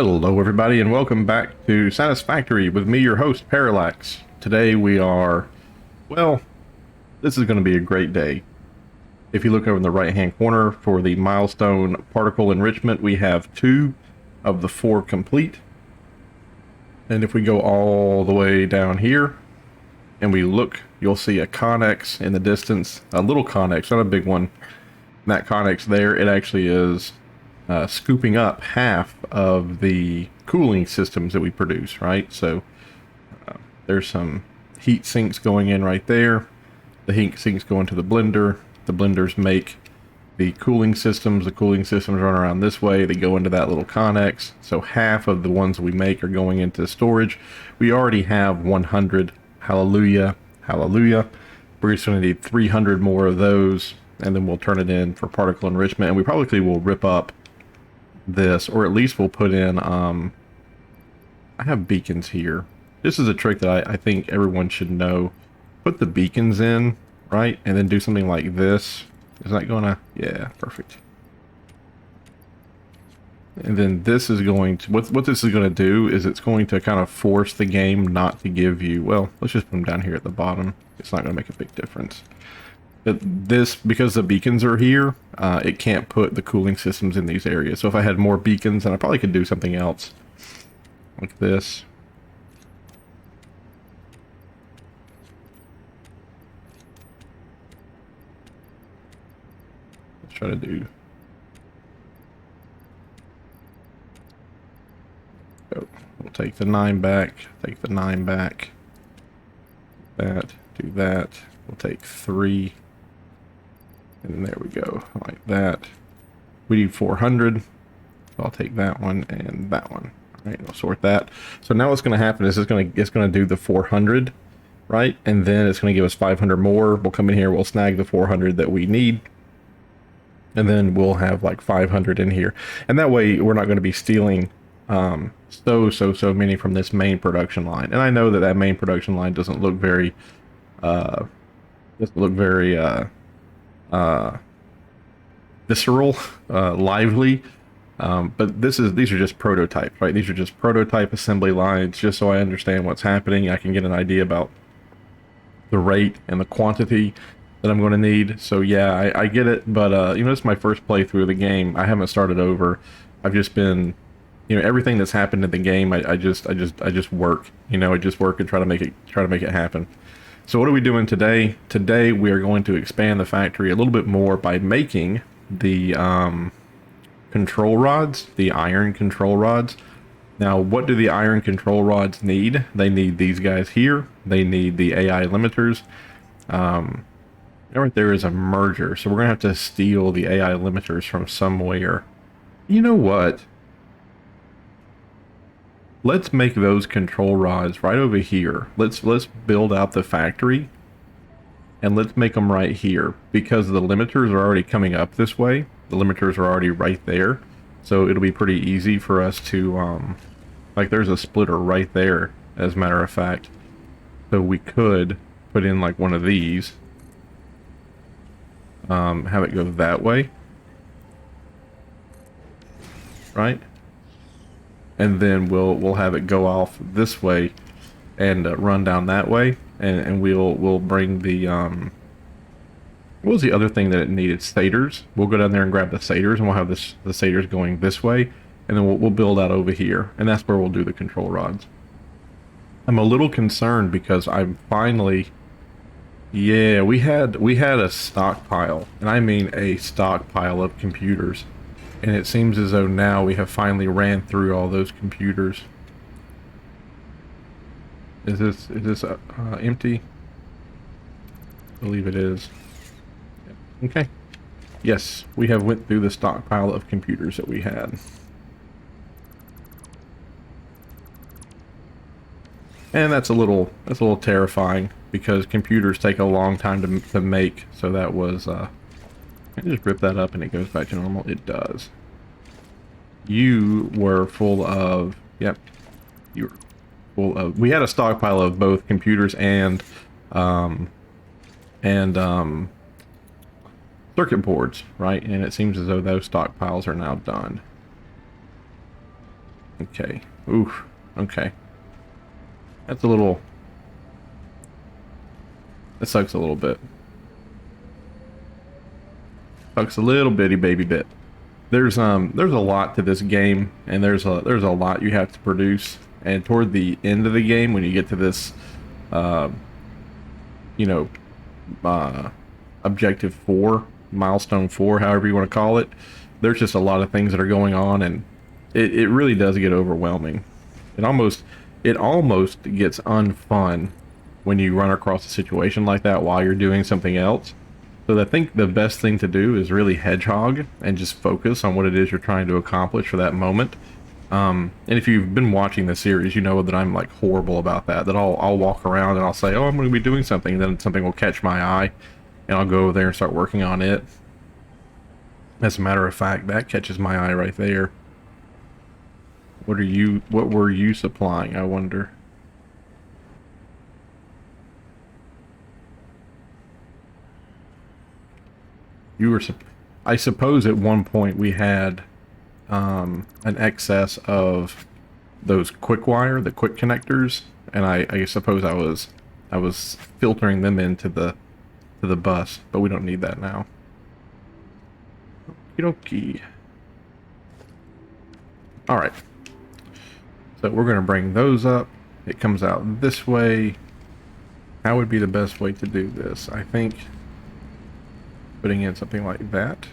Hello everybody and welcome back to Satisfactory with me, your host, Parallax. Today we are, well, this is going to be a great day. If you look over in the right hand corner for the milestone particle enrichment, we have 2 of the 4 complete. And if we go all the way down here and we look, you'll see a connex in the distance, a little connex, not a big one. And that connex there, it actually is scooping up half of the cooling systems that we produce, right? So there's some heat sinks going in right there. The heat sinks go into the blender. The blenders make the cooling systems. The cooling systems run around this way. They go into that little connex. So half of the ones we make are going into storage. We already have 100. Hallelujah. Hallelujah. We're just going to need 300 more of those, and then we'll turn it in for particle enrichment. And we probably will rip up this, or at least we'll put in I have beacons here. This is a trick that I think everyone should know. Put the beacons in, right, and then do something like this. Is that gonna, yeah, perfect. And then this is going to, what this is going to do is it's going to kind of force the game not to give you, well, let's just put them down here at the bottom. It's not going to make a big difference. But this, because the beacons are here, it can't put the cooling systems in these areas. So if I had more beacons, then I probably could do something else. Like this. Let's try to do... Oh, we'll take the 9 back, take the 9 back. That, do that. We'll take 3. And there we go, like that. We need 400, so I'll take that one and that one. All right, we'll sort that. So now what's going to happen is it's going to do the 400, right? And then it's going to give us 500 more. We'll come in here, we'll snag the 400 that we need, and then we'll have like 500 in here. And that way we're not going to be stealing so many from this main production line. And I know that main production line doesn't look very visceral, lively, but these are just prototypes, right? These are just prototype assembly lines, just so I understand what's happening. I can get an idea about the rate and the quantity that I'm going to need. So yeah, I get it, but you know, it's my first playthrough of the game. I haven't started over. I've just been, you know, everything that's happened in the game, I just work, you know, I just work and try to make it happen. So what are we doing today? Today we are going to expand the factory a little bit more by making the control rods, the iron control rods. Now, what do the iron control rods need? They need these guys here. They need the AI limiters. Right there is a merger, so we're going to have to steal the AI limiters from somewhere. You know what? Let's make those control rods right over here. Let's build out the factory, and let's make them right here, because the limiters are already coming up this way. The limiters are already right there, so it'll be pretty easy for us to like, there's a splitter right there, as a matter of fact. So we could put in like one of these, have it go that way, right? And then we'll have it go off this way and run down that way, and we'll bring the what was the other thing that it needed? Stators. We'll go down there and grab the stators, and we'll have the stators going this way, and then we'll build out over here, and that's where we'll do the control rods. I'm a little concerned because I'm finally, yeah, we had a stockpile, and I mean a stockpile of computers. And it seems as though now we have finally ran through all those computers. Is this empty? I believe it is. Okay. Yes, we have went through the stockpile of computers that we had. And that's a little terrifying, because computers take a long time to make. So that was I just rip that up and it goes back to normal. It does. You were full of, yep, you were full of, we had a stockpile of both computers and circuit boards, right? And it seems as though those stockpiles are now done. Okay. Oof. Okay. That's a little... That sucks a little bit. Sucks a little bitty baby bit. There's a lot to this game, and there's a lot you have to produce. And toward the end of the game, when you get to this, uh, you know, uh, objective 4, milestone 4, however you want to call it, there's just a lot of things that are going on, and it really does get overwhelming. It almost it almost gets unfun when you run across a situation like that while you're doing something else. So I think the best thing to do is really hedgehog and just focus on what it is you're trying to accomplish for that moment. And if you've been watching the series, you know that I'm like horrible about that. That I'll walk around and I'll say, "Oh, I'm going to be doing something," and then something will catch my eye, and I'll go over there and start working on it. As a matter of fact, that catches my eye right there. What were you supplying, I wonder? You were, I suppose at one point we had an excess of those quick wire, the quick connectors, and I suppose I was filtering them into the bus, but we don't need that now. Okie dokie. Alright. So we're gonna bring those up. It comes out this way. How would be the best way to do this? I think putting in something like that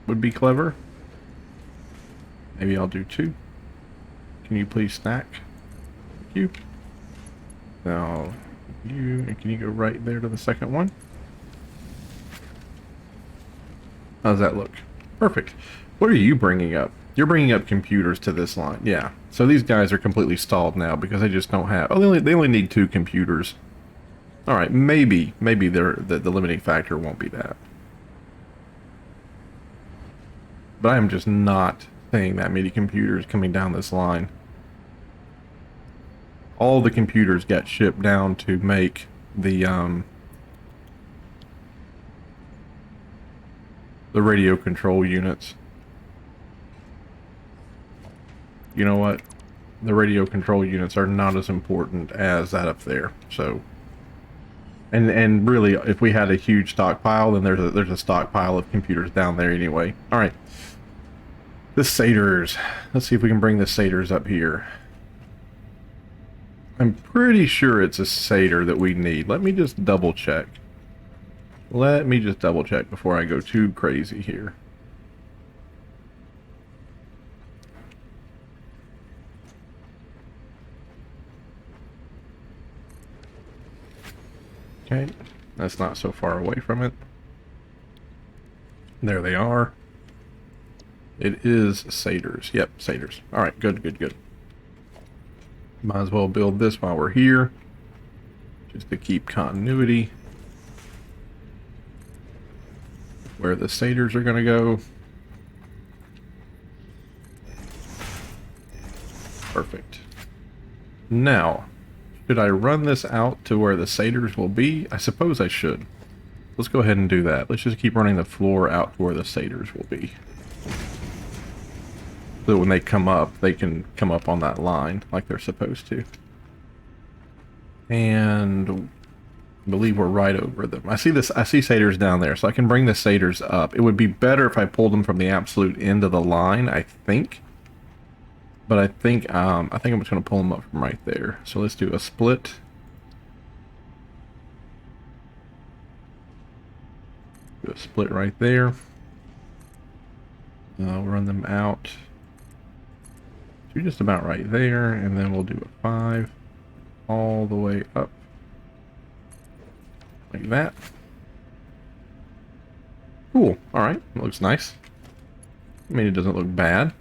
would be clever. Maybe I'll do 2. Can you please stack? Thank you. Now, and can you go right there to the second one? How does that look? Perfect. What are you bringing up? You're bringing up computers to this line. Yeah. So these guys are completely stalled now because they just don't have... Oh, they only need 2 computers. All right, maybe the limiting factor won't be that. But I am just not seeing that many computers coming down this line. All the computers got shipped down to make the radio control units. You know what? The radio control units are not as important as that up there. So, and really, if we had a huge stockpile, then there's a stockpile of computers down there anyway. All right. The satyrs. Let's see if we can bring the satyrs up here. I'm pretty sure it's a satyr that we need. Let me just double check. Let me just double check before I go too crazy here. Okay, that's not so far away from it. There they are. It is satyrs. Yep, satyrs. Alright, good, good, good. Might as well build this while we're here, just to keep continuity. Where the satyrs are going to go. Perfect. Now, should I run this out to where the satyrs will be? I suppose I should. Let's go ahead and do that. Let's just keep running the floor out to where the satyrs will be. So when they come up, they can come up on that line like they're supposed to. And I believe we're right over them. I see satyrs down there, so I can bring the satyrs up. It would be better if I pulled them from the absolute end of the line, I think. But I think I'm just going to pull them up from right there. So let's do a split. Do a split right there. We'll run them out to just about right there, and then we'll do a 5 all the way up like that. Cool. All right, looks nice. I mean, it doesn't look bad.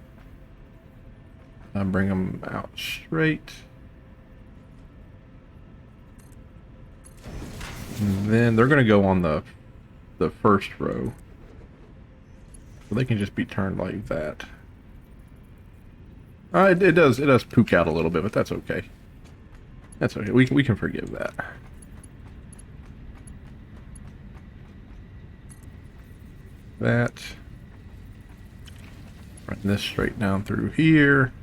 I'll bring them out straight. And then they're going to go on the first row. So they can just be turned like that. It does pook out a little bit, but that's okay. That's okay. We can forgive that. That. Run this straight down through here.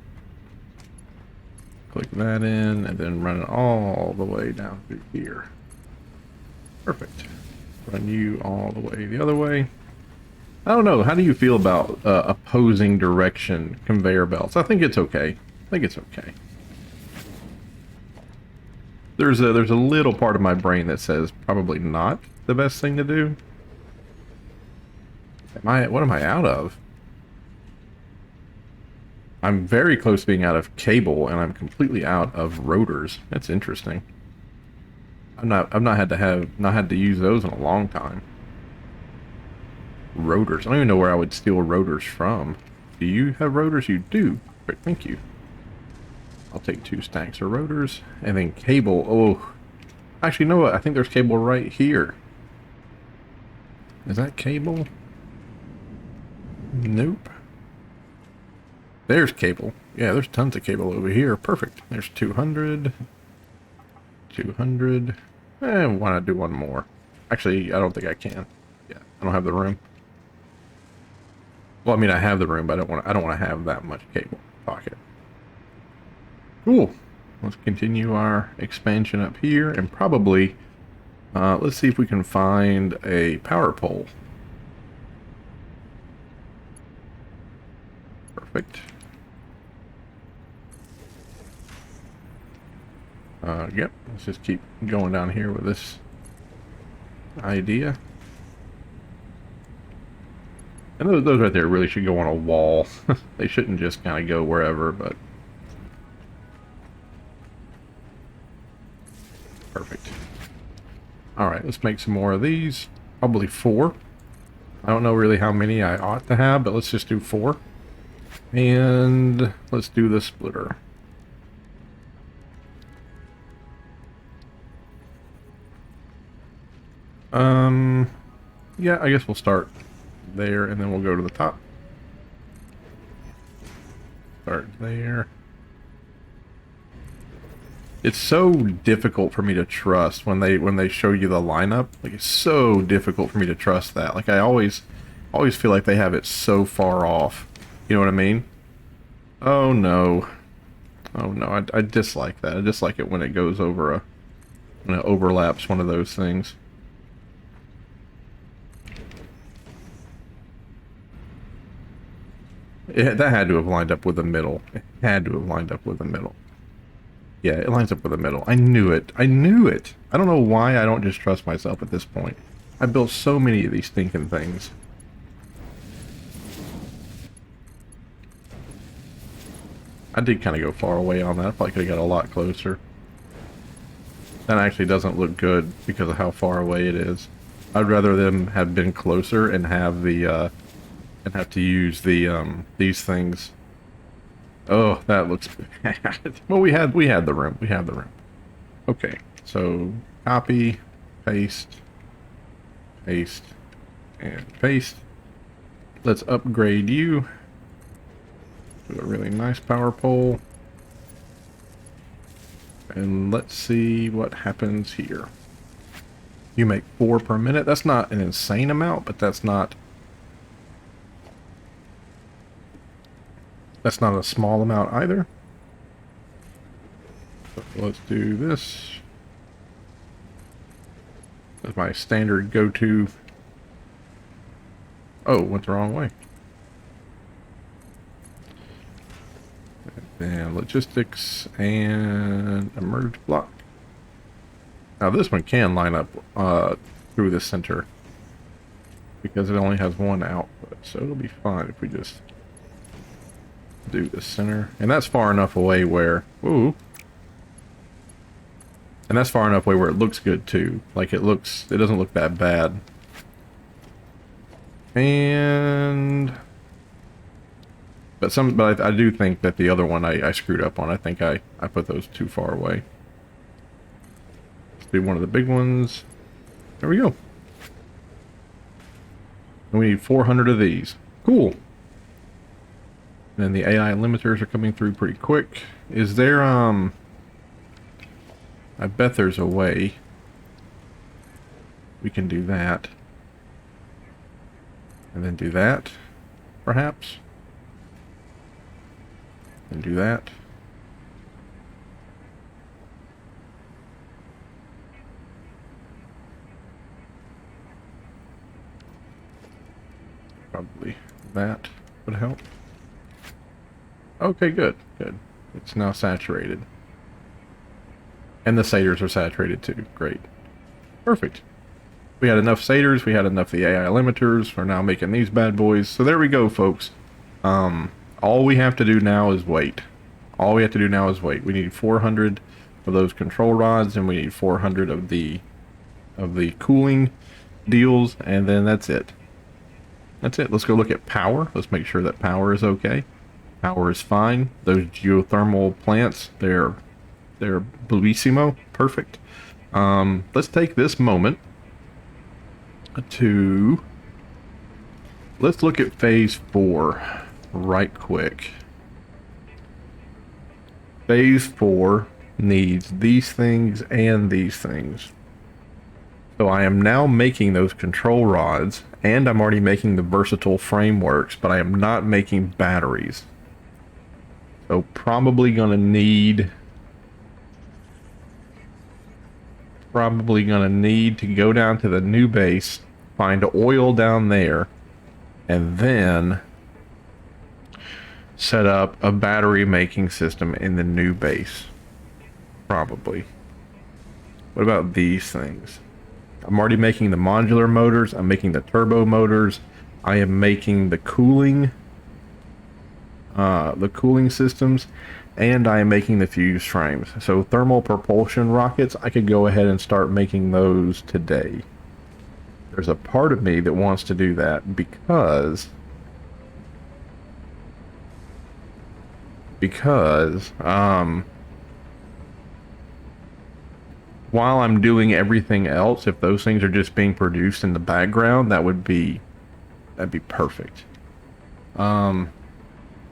Click that in, and then run it all the way down through here. Perfect. Run you all the way the other way. I don't know. How do you feel about opposing direction conveyor belts? I think it's okay. I think it's okay. There's a little part of my brain that says probably not the best thing to do. What am I out of? I'm very close to being out of cable, and I'm completely out of rotors. That's interesting. I've not had to use those in a long time. Rotors. I don't even know where I would steal rotors from. Do you have rotors? You do. Great, thank you. I'll take 2 stacks of rotors. And then cable. Oh. Actually, you know what? I think there's cable right here. Is that cable? Nope. There's cable. Yeah, there's tons of cable over here. Perfect. There's 200. 200. Why not do one more? Actually, I don't think I can. Yeah, I don't have the room. Well, I mean, I have the room, but I don't want to have that much cable in the pocket. Cool. Let's continue our expansion up here, and probably let's see if we can find a power pole. Perfect. Yep. Let's just keep going down here with this idea. And those right there really should go on a wall. They shouldn't just kind of go wherever, but... Perfect. Alright, let's make some more of these. Probably 4. I don't know really how many I ought to have, but let's just do 4. And let's do the splitter. Yeah, I guess we'll start there, and then we'll go to the top. Start there. It's so difficult for me to trust when they show you the lineup. Like, it's so difficult for me to trust that. Like, I always feel like they have it so far off. You know what I mean? Oh no. Oh no, I dislike that. I dislike it when it goes over when it overlaps one of those things. That had to have lined up with the middle. It had to have lined up with the middle. Yeah, it lines up with the middle. I knew it. I knew it. I don't know why I don't just trust myself at this point. I built so many of these stinking things. I did kind of go far away on that. I probably could have got a lot closer. That actually doesn't look good because of how far away it is. I'd rather them have been closer and have the and have to use the these things. Oh, that looks bad. Well, we had the room. We had the room. Okay, so copy, paste, paste, and paste. Let's upgrade you to a really nice power pole. And let's see what happens here. You make 4 per minute. That's not an insane amount, but that's not a small amount either. So let's do this. That's my standard go-to. Oh, went the wrong way. And logistics and emerge block. Now this one can line up through the center because it only has one output, so it'll be fine if we just do the center. And that's far enough away where, ooh, and that's far enough away where it looks good too. Like it doesn't look that bad. And but I do think that the other one I screwed up on. I think I put those too far away. Let's do one of the big ones. There we go. And we need 400 of these. Cool. And then the AI limiters are coming through pretty quick. Is there, I bet there's a way we can do that. And then do that, perhaps. and do that. Probably that would help. Okay, good, good. It's now saturated. And the satyrs are saturated too. Great. Perfect. We had enough satyrs, we had enough of the AI limiters. We're now making these bad boys. So there we go, folks. All we have to do now is wait. All we have to do now is wait. We need 400 of those control rods, and we need 400 of the cooling deals, and then that's it. That's it. Let's go look at power. Let's make sure that power is okay. Power is fine. Those geothermal plants, they're bellissimo. Perfect. Let's take this moment to let's look at phase 4 right quick. Phase 4 needs these things and these things. So I am now making those control rods, and I'm already making the versatile frameworks, but I am not making batteries. So probably gonna need to go down to the new base, find oil down there, and then set up a battery making system in the new base. Probably. What about these things? I'm already making the modular motors, I'm making the turbo motors, I am making the cooling systems, and I am making the fuse frames. So thermal propulsion rockets, I could go ahead and start making those today. There's a part of me that wants to do that because while I'm doing everything else, if those things are just being produced in the background, that'd be perfect. And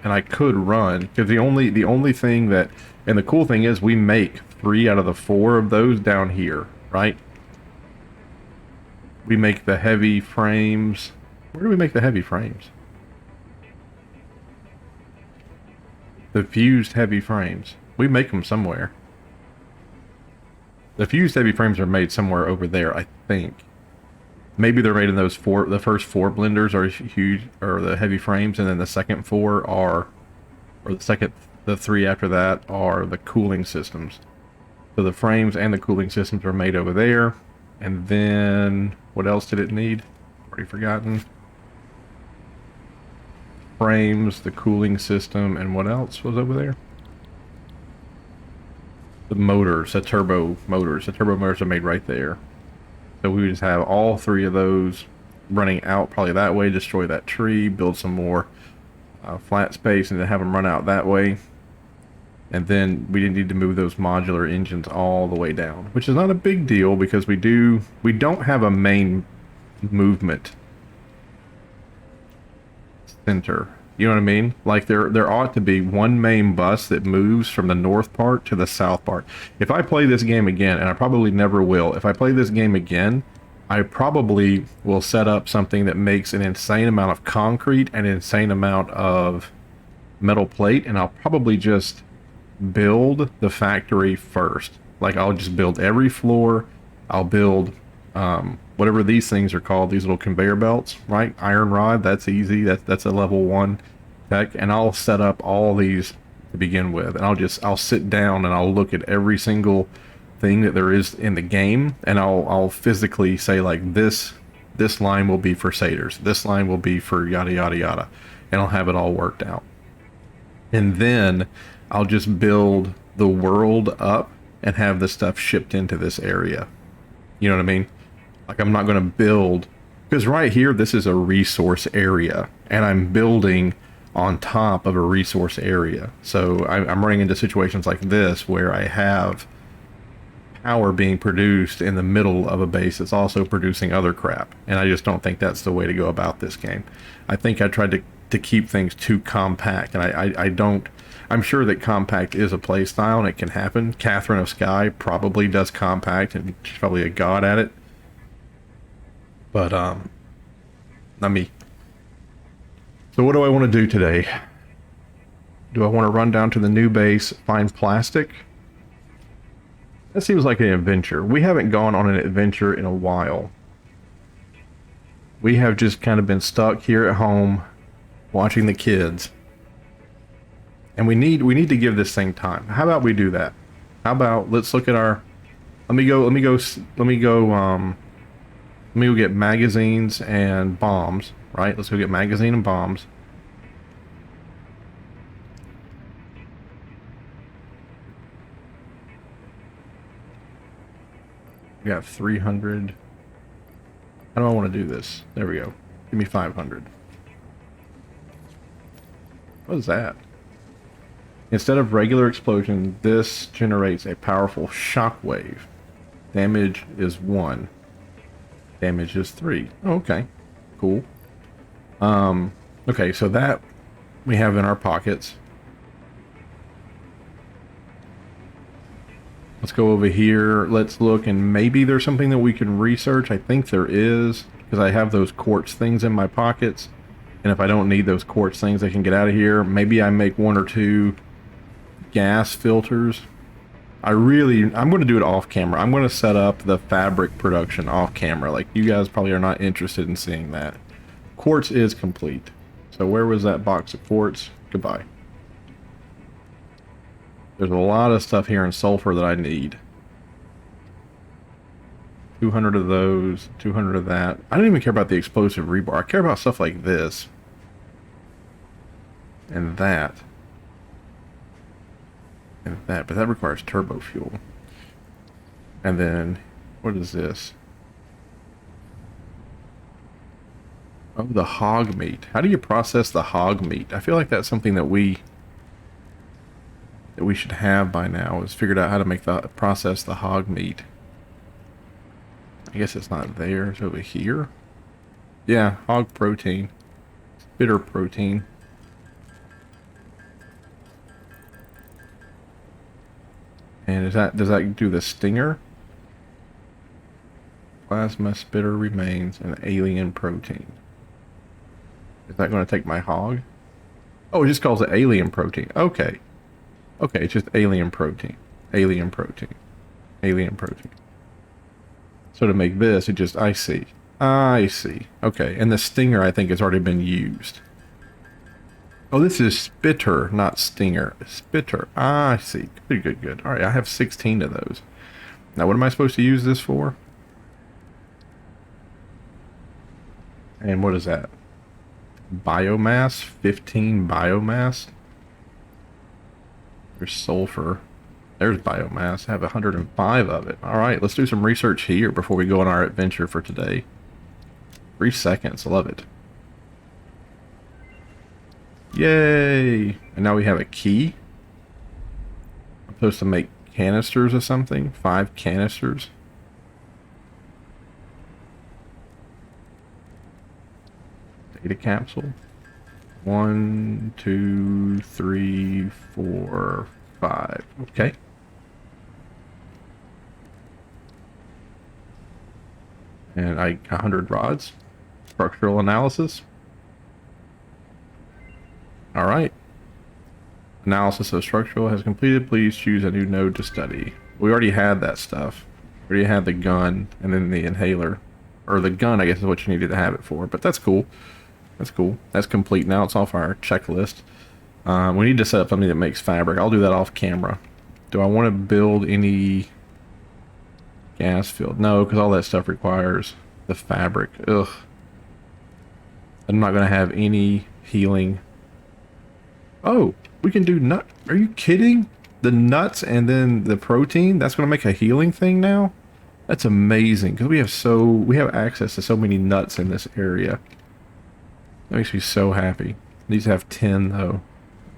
I could run, because the only thing that, and the cool thing is we make 3 out of the 4 of those down here, right? We make the heavy frames. Where do we make the heavy frames? The fused heavy frames. We make them somewhere. The fused heavy frames are made somewhere over there, I think. Maybe they're made in those the first 4 blenders are huge, or the heavy frames, and then the second 4 are, or the 3 after that are the cooling systems. So the frames and the cooling systems are made over there. And then, what else did it need? Already forgotten. Frames, the cooling system, and what else was over there? The motors, the turbo motors. The turbo motors are made right there. So we would just have all 3 of those running out probably that way, destroy that tree, build some more flat space, and then have them run out that way. And then we didn't need to move those modular engines all the way down, which is not a big deal because we don't have a main movement center. You know what I mean? Like there ought to be one main bus that moves from the north part to the south part. If I play this game again, and I probably never will, if I play this game again, I probably will set up something that makes an insane amount of concrete and an insane amount of metal plate, and I'll probably just build the factory first. Like I'll just build every floor. I'll build whatever these things are called, these little conveyor belts, right? Iron rod, that's easy. That's a level 1 tech, and I'll set up all these to begin with, and I'll sit down and I'll look at every single thing that there is in the game, and I'll physically say like this line will be for satyrs, this line will be for yada yada yada, and I'll have it all worked out. And then I'll just build the world up and have the stuff shipped into this area. You know what I mean? Like I'm not going to build, because right here this is a resource area, and I'm building on top of a resource area. So I'm running into situations like this where I have power being produced in the middle of a base that's also producing other crap, and I just don't think that's the way to go about this game. I think I tried to keep things too compact, and I don't. I'm sure that compact is a play style and it can happen. Catherine of Sky probably does compact, and she's probably a god at it. But not me. So what do I want to do today? Do I want to run down to the new base, find plastic? That seems like an adventure. We haven't gone on an adventure in a while. We have just kind of been stuck here at home watching the kids. And we need to give this thing time. How about we do that? How about let's look at our let me go get magazines and bombs, right? Let's go get magazine and bombs. We got 300. How do I want to do this? There we go. Give me 500. What is that? Instead of regular explosion, this generates a powerful shockwave. Damage is 1. Damage is 3. Oh, okay. Cool. Okay, so that we have in our pockets. Let's go over here. Let's look, and maybe there's something that we can research. I think there is, because I have those quartz things in my pockets. And if I don't need those quartz things, I can get out of here. Maybe I make 1 or 2 gas filters. I'm going to do it off camera. I'm going to set up the fabric production off camera. Like, you guys probably are not interested in seeing that. Quartz is complete. So where was that box of quartz? Goodbye. There's a lot of stuff here in sulfur that I need. 200 of those, 200 of that. I don't even care about the explosive rebar. I care about stuff like this. And that. And that, but that requires turbo fuel. And then, what is this? Oh, the hog meat. How do you process the hog meat? I feel like that's something that we should have by now, is figured out how to process the hog meat. I guess it's not there. It's over here. Yeah, hog protein. Bitter protein. And does that do the stinger? Plasma spitter remains and alien protein. Is that going to take my hog? Oh, it just calls it alien protein. Okay. Okay, it's just alien protein. Alien protein. Alien protein. So to make this, it just, I see. I see. Okay, and the stinger, I think, has already been used. Oh, this is spitter, not stinger. Spitter. Ah, I see. Good, good, good. All right, I have 16 of those. Now, what am I supposed to use this for? And what is that? Biomass? 15 biomass? There's sulfur. There's biomass. I have 105 of it. All right, let's do some research here before we go on our adventure for today. 3 seconds. Love it. Yay! And now we have a key. I'm supposed to make canisters or something. 5 canisters. Data capsule. 1, 2, 3, 4, 5. Okay. And 100 rods. Structural analysis. Alright. Analysis of structural has completed. Please choose a new node to study. We already had that stuff. We already had the gun and then the inhaler. Or the gun, I guess, is what you needed to have it for. But that's cool. That's cool. That's complete now. It's off our checklist. We need to set up something that makes fabric. I'll do that off camera. Do I want to build any gas field? No, because all that stuff requires the fabric. Ugh. I'm not going to have any healing. Oh, we can do nut. Are you kidding? The nuts and then the protein? That's going to make a healing thing now? That's amazing, because we have access to so many nuts in this area. That makes me so happy. These have 10 though.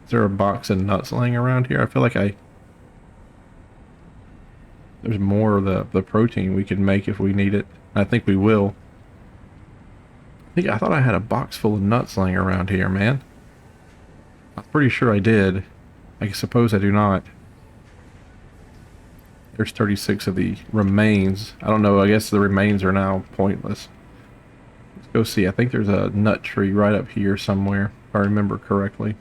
Is there a box of nuts laying around here? I feel like there's more of the protein we could make if we need it. I think we will. I thought I had a box full of nuts laying around here, man. I'm pretty sure I did. I suppose I do not. There's 36 of the remains. I don't know, I guess the remains are now pointless. Let's go see. I think there's a nut tree right up here somewhere, if I remember correctly.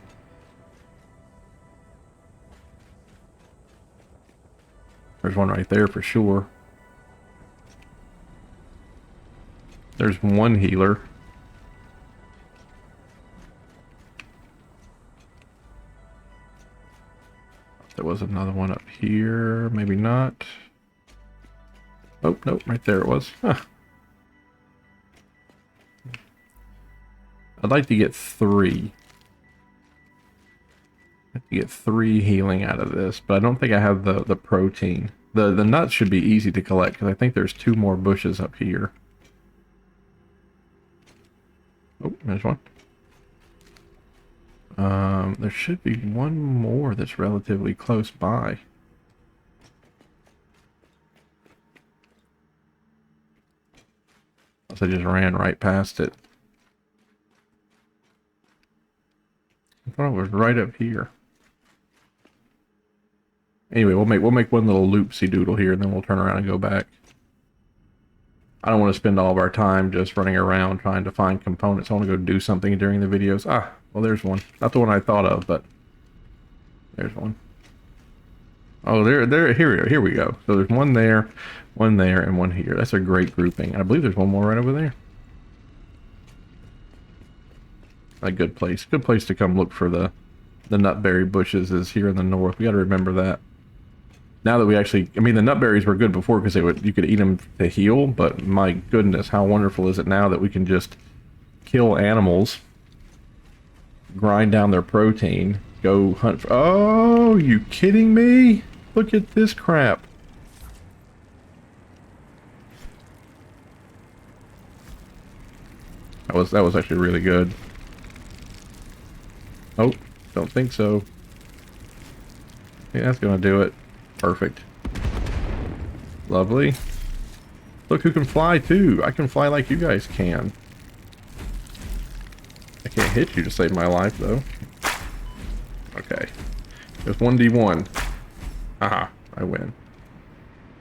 There's one right there for sure. There's one healer. There was another one up here. Maybe not. Oh, nope, right there it was. Huh. I'd like to get 3. I'd like to get 3 healing out of this, but I don't think I have the protein. The nuts should be easy to collect because I think there's 2 more bushes up here. Oh, there's one. There should be one more that's relatively close by. I just ran right past it. I thought it was right up here. Anyway, we'll make one little loopsy doodle here, and then we'll turn around and go back. I don't want to spend all of our time just running around trying to find components. I want to go do something during the videos. Ah, well, there's one. Not the one I thought of, but there's one. Oh, here we go. So there's one there, and one here. That's a great grouping. I believe there's one more right over there. A good place. Good place to come look for the nutberry bushes is here in the north. We got to remember that. Now that we actually, I mean, the nutberries were good before because you could eat them to heal, but my goodness, how wonderful is it now that we can just kill animals, grind down their protein, go hunt for, oh, you kidding me? Look at this crap. That was actually really good. Oh, don't think so. Yeah, that's gonna do it. Perfect. Lovely. Look who can fly too. I can fly like you guys can. I can't hit you to save my life though. Okay. There's 1v1. Haha, I win.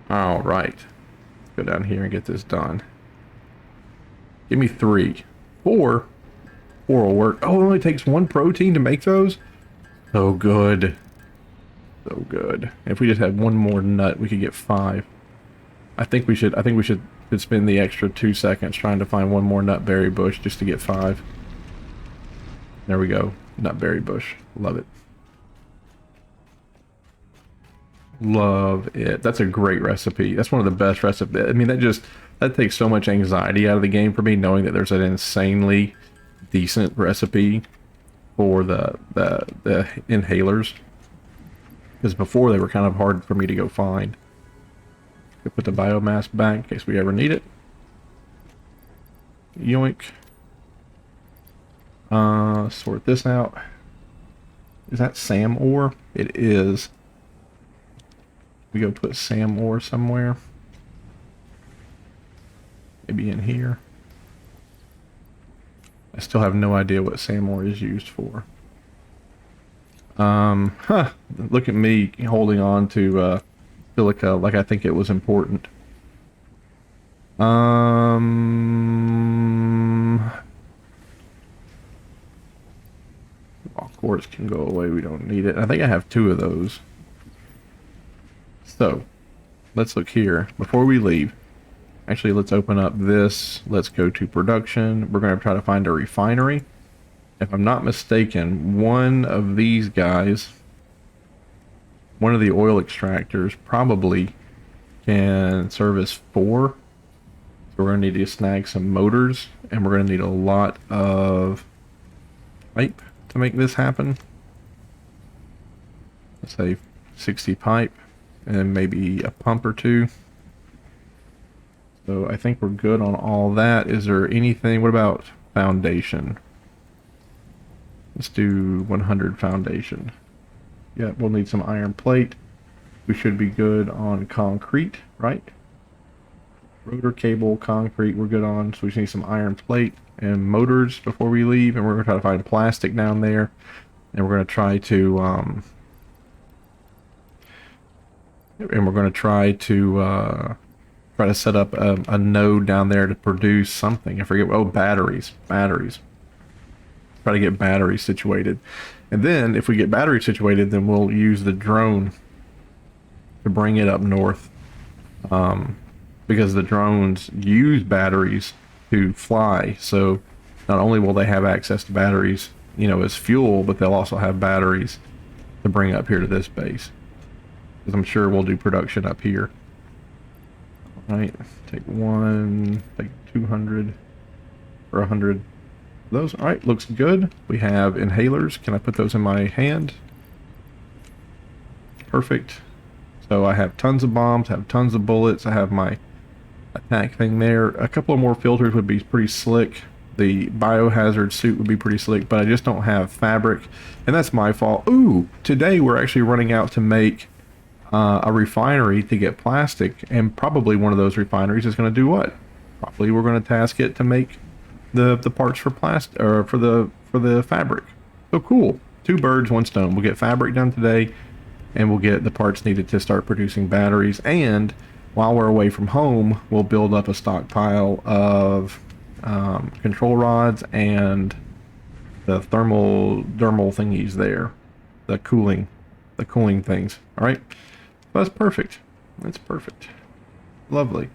Alright. Go down here and get this done. Give me 3. 4? 4 will work. Oh, it only takes 1 protein to make those? So good. So good. If we just had 1 more nut, we could get 5. I think we should spend the extra 2 seconds trying to find 1 more nutberry bush just to get 5. There we go. Nutberry bush. Love it. Love it. That's a great recipe. That's one of the best recipes. I mean, that takes so much anxiety out of the game for me, knowing that there's an insanely decent recipe for the inhalers. Because before they were kind of hard for me to go find. Could put the biomass back in case we ever need it. Yoink. Sort this out. Is that SAM ore? It is. We go put SAM ore somewhere. Maybe in here. I still have no idea what SAM ore is used for. Look at me holding on to silica like I think it was important. Quartz can go away, we don't need it. I think I have 2 of those. So, let's look here. Before we leave, actually let's open up this. Let's go to production. We're going to try to find a refinery. If I'm not mistaken, one of these guys, one of the oil extractors, probably can service 4. So we're going to need to snag some motors, and we're going to need a lot of pipe to make this happen. Let's say 60 pipe, and maybe a pump or 2. So I think we're good on all that. Is there anything? What about foundation? Let's do 100 foundation. Yeah, we'll need some iron plate. We should be good on concrete, right? Rotor cable, concrete, we're good on. So we just need some iron plate and motors before we leave. And we're going to try to find plastic down there. And we're going to try to... try to set up a node down there to produce something. I forget. Oh, batteries. Batteries. Try to get batteries situated. And then if we get batteries situated, then we'll use the drone to bring it up north, because the drones use batteries to fly. So not only will they have access to batteries, you know, as fuel, but they'll also have batteries to bring up here to this base. Because I'm sure we'll do production up here. All right, take 200 or 100 of those. All right, looks good. We have inhalers. Can I put those in my hand? Perfect. So I have tons of bombs, have tons of bullets. I have my attack thing there. A couple of more filters would be pretty slick. The biohazard suit would be pretty slick, but I just don't have fabric, and that's my fault. Ooh, today we're actually running out to make a refinery to get plastic, and probably one of those refineries is going to do what? Probably we're going to task it to make the parts for plastic, or for the fabric. So cool. Two birds, one stone. We'll get fabric done today, and we'll get the parts needed to start producing batteries. And while we're away from home, we'll build up a stockpile of control rods and the thermal thingies there, the cooling things. All right, that's perfect. That's perfect. Lovely.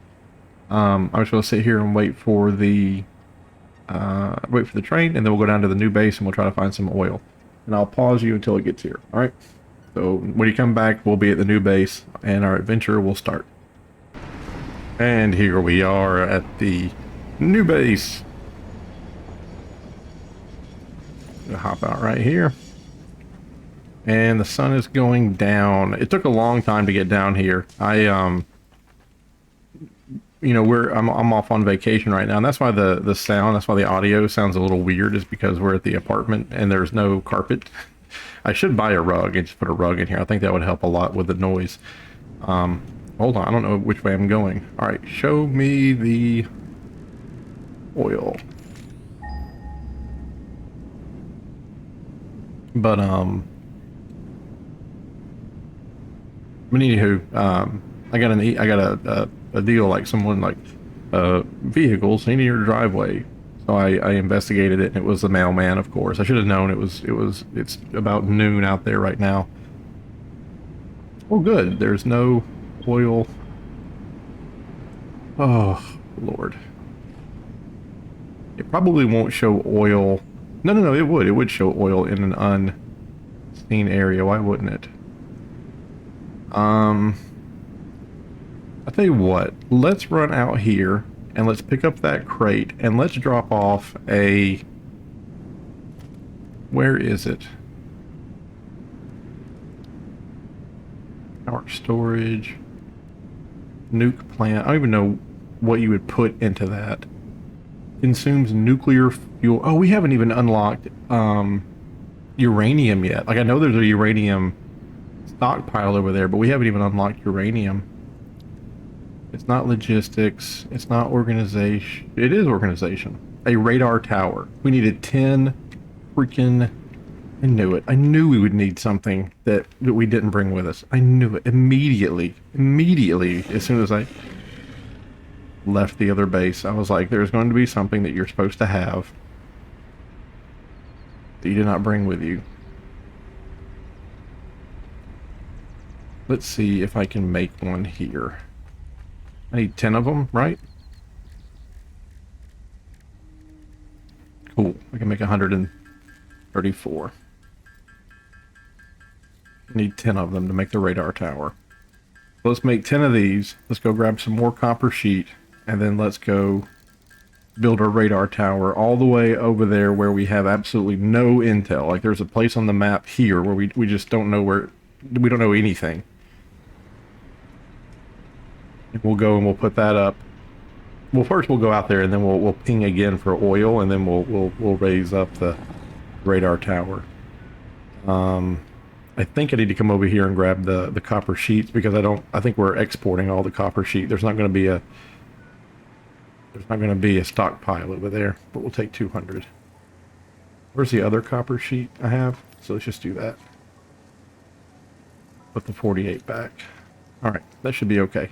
I'm just gonna sit here and wait for the train, and then we'll go down to the new base and we'll try to find some oil. And I'll pause you until it gets here. All right. So when you come back, we'll be at the new base, and our adventure will start. And here we are at the new base. Gonna hop out right here. And the sun is going down. It took a long time to get down here. You know, I'm off on vacation right now, and that's why the sound, that's why the audio sounds a little weird, is because we're at the apartment and there's no carpet. I should buy a rug and just put a rug in here. I think that would help a lot with the noise. Hold on, I don't know which way I'm going. All right, show me the oil. But anywho, I got a deal, like someone like vehicles in your driveway. So I investigated it, and it was the mailman, of course. I should have known it's about noon out there right now. Oh, good. There's no oil. Oh, Lord. It probably won't show oil. No, it would. It would show oil in an unseen area. Why wouldn't it? I'll tell you what. Let's run out here, and let's pick up that crate, and let's drop off a... Where is it? Power storage. Nuke plant. I don't even know what you would put into that. Consumes nuclear fuel. Oh, we haven't even unlocked uranium yet. Like, I know there's a uranium stockpile over there, but we haven't even unlocked uranium. It's not logistics. It's not organization. It is organization. A radar tower. We needed 10 freaking... I knew it. I knew we would need something that we didn't bring with us. I knew it immediately. Immediately, as soon as I left the other base, I was like, there's going to be something that you're supposed to have that you did not bring with you. Let's see if I can make one here. I need 10 of them, right? Cool. I can make 134. I need 10 of them to make the radar tower. Let's make 10 of these. Let's go grab some more copper sheet, and then let's go build our radar tower all the way over there where we have absolutely no intel. Like, there's a place on the map here where we just don't know where... We don't know anything. And we'll go and we'll put that up. Well, first we'll go out there, and then we'll ping again for oil, and then we'll raise up the radar tower. I think I need to come over here and grab the copper sheets, because I think we're exporting all the copper sheet. There's not going to be a stockpile over there, but we'll take 200. Where's the other copper sheet I have? So let's just do that. Put the 48 back. All right, that should be okay.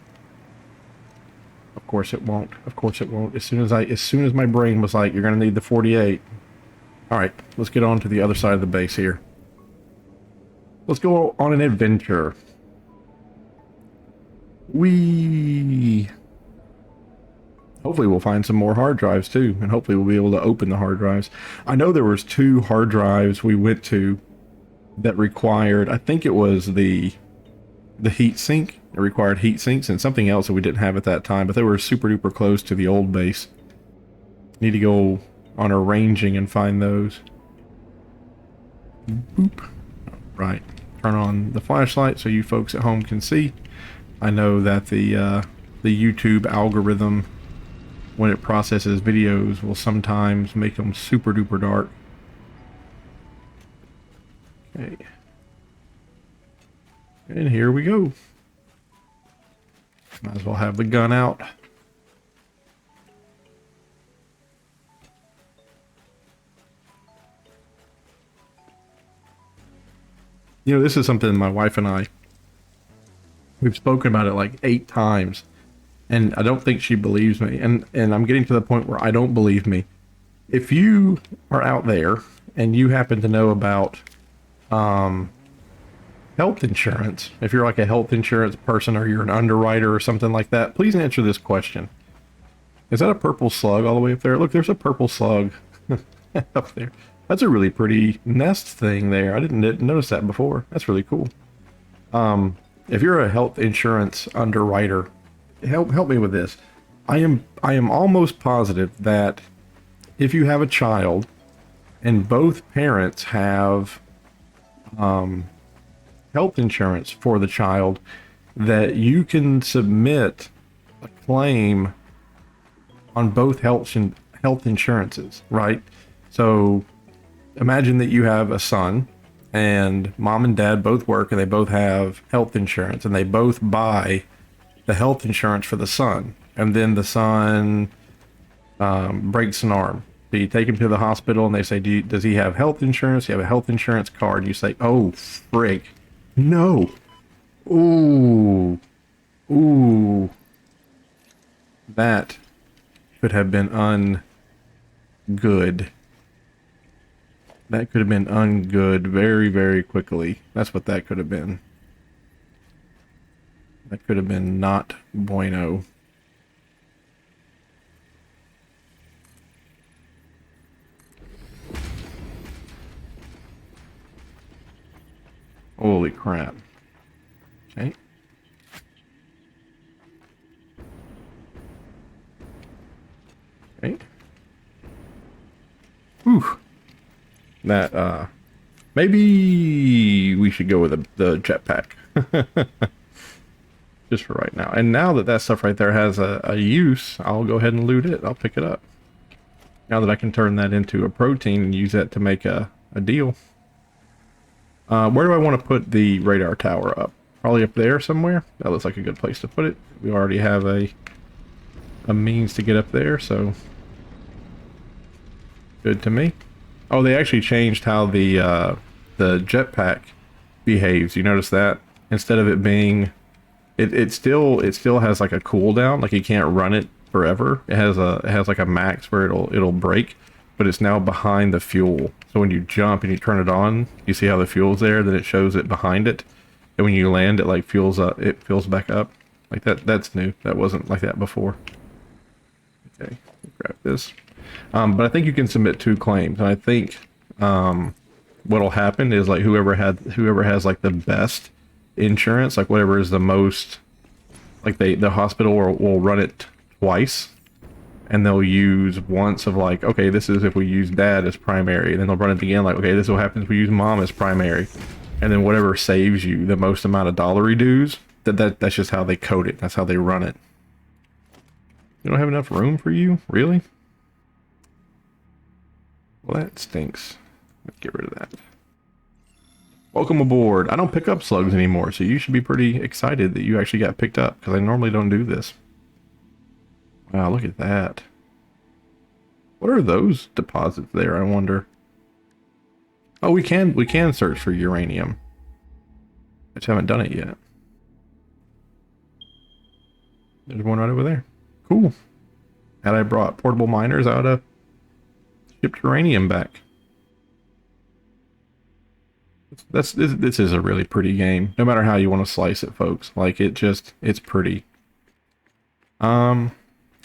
Of course it won't. Of course it won't. As soon as my brain was like, you're going to need the 48. All right, let's get on to the other side of the base here. Let's go on an adventure. We hopefully we'll find some more hard drives too, and hopefully we'll be able to open the hard drives. I know there was 2 hard drives we went to that required, I think it was the heat sink. It required heat sinks and something else that we didn't have at that time, but they were super duper close to the old base. Need to go on a ranging and find those. Boop. Right. Turn on the flashlight so you folks at home can see. I know that the YouTube algorithm, when it processes videos, will sometimes make them super duper dark. Okay. And here we go. Might as well have the gun out. You know, this is something my wife and I, we've spoken about it like 8 times, and I don't think she believes me. And I'm getting to the point where I don't believe me. If you are out there and you happen to know about health insurance, if you're like a health insurance person or you're an underwriter or something like that, please answer this question. Is that a purple slug all the way up there? Look, there's a purple slug up there. That's a really pretty nest thing there. I didn't notice that before. That's really cool. If you're a health insurance underwriter, help me with this. I am almost positive that if you have a child and both parents have health insurance for the child, that you can submit a claim on both health insurances, right? So imagine that you have a son and mom and dad both work and they both have health insurance and they both buy the health insurance for the son, and then the son breaks an arm. So you take him to the hospital and they say, does he have health insurance? Do you have a health insurance card? You say, oh, frig. No. Ooh. That could have been ungood. That could have been ungood very, very quickly. That's what that could have been. That could have been not bueno. Holy crap. Okay. Okay. Whew. That, maybe we should go with the jetpack. Just for right now. And now that that stuff right there has a use, I'll go ahead and loot it. I'll pick it up. Now that I can turn that into a protein and use that to make a deal. Where do I want to put the radar tower up? Probably up there somewhere. That looks like a good place to put it. We already have a means to get up there, so good to me. Oh, they actually changed how the jetpack behaves. You notice that? Instead of it being, it still has like a cooldown. Like you can't run it forever. It has like a max where it'll break, but it's now behind the fuel. So when you jump and you turn it on, you see how the fuel's there. Then it shows it behind it, and when you land, it like fuels up. It fills back up. Like that. That's new. That wasn't like that before. Okay, grab this. But I think you can submit 2 claims, and I think what'll happen is like whoever has like the best insurance, like whatever is the most, like the hospital will run it twice, and they'll use once of like, okay, this is if we use dad as primary, and then they'll run it again like, okay, this is what happens if we use mom as primary, and then whatever saves you the most amount of dollar dues, that's just how they code it. That's how they run it. You don't have enough room for you? Really? Well, that stinks. Let's get rid of that. Welcome aboard. I don't pick up slugs anymore, so you should be pretty excited that you actually got picked up, because I normally don't do this. Wow, look at that. What are those deposits there, I wonder? Oh, we can search for uranium. I just haven't done it yet. There's one right over there. Cool. Had I brought portable miners, I would have shipped uranium back. This is a really pretty game. No matter how you want to slice it, folks. Like it's pretty. Um,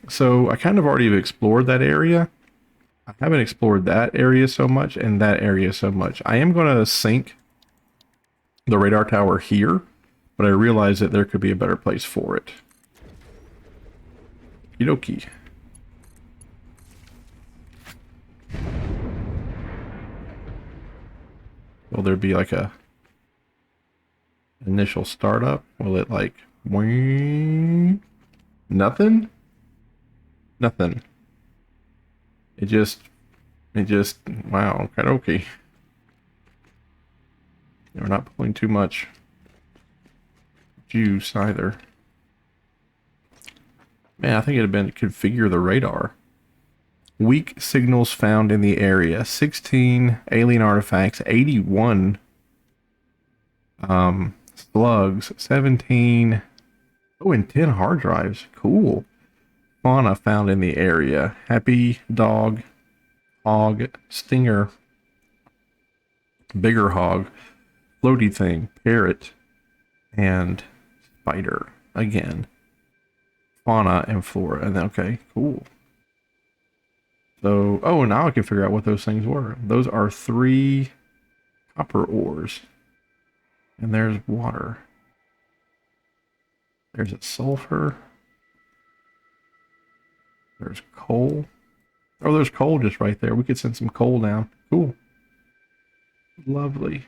so I kind of already have explored that area. I haven't explored that area so much and that area so much. I am going to sink the radar tower here, but I realize that there could be a better place for it. Okie Will there be like a initial startup? Will it like wing? Nothing? Nothing. It just wow, karaoke. We're not pulling too much juice either. Man, I think it'd have been configure the radar. Weak signals found in the area. 16 alien artifacts, 81 slugs, 17 and 10 hard drives. Cool. Fauna found in the area. Happy dog, hog, stinger, bigger hog, floaty thing, parrot, and spider again. Fauna and flora. And okay, cool. So, oh, now I can figure out what those things were. Those are 3 copper ores. And there's water. There's a sulfur. There's coal. Oh, there's coal just right there. We could send some coal down. Cool. Lovely.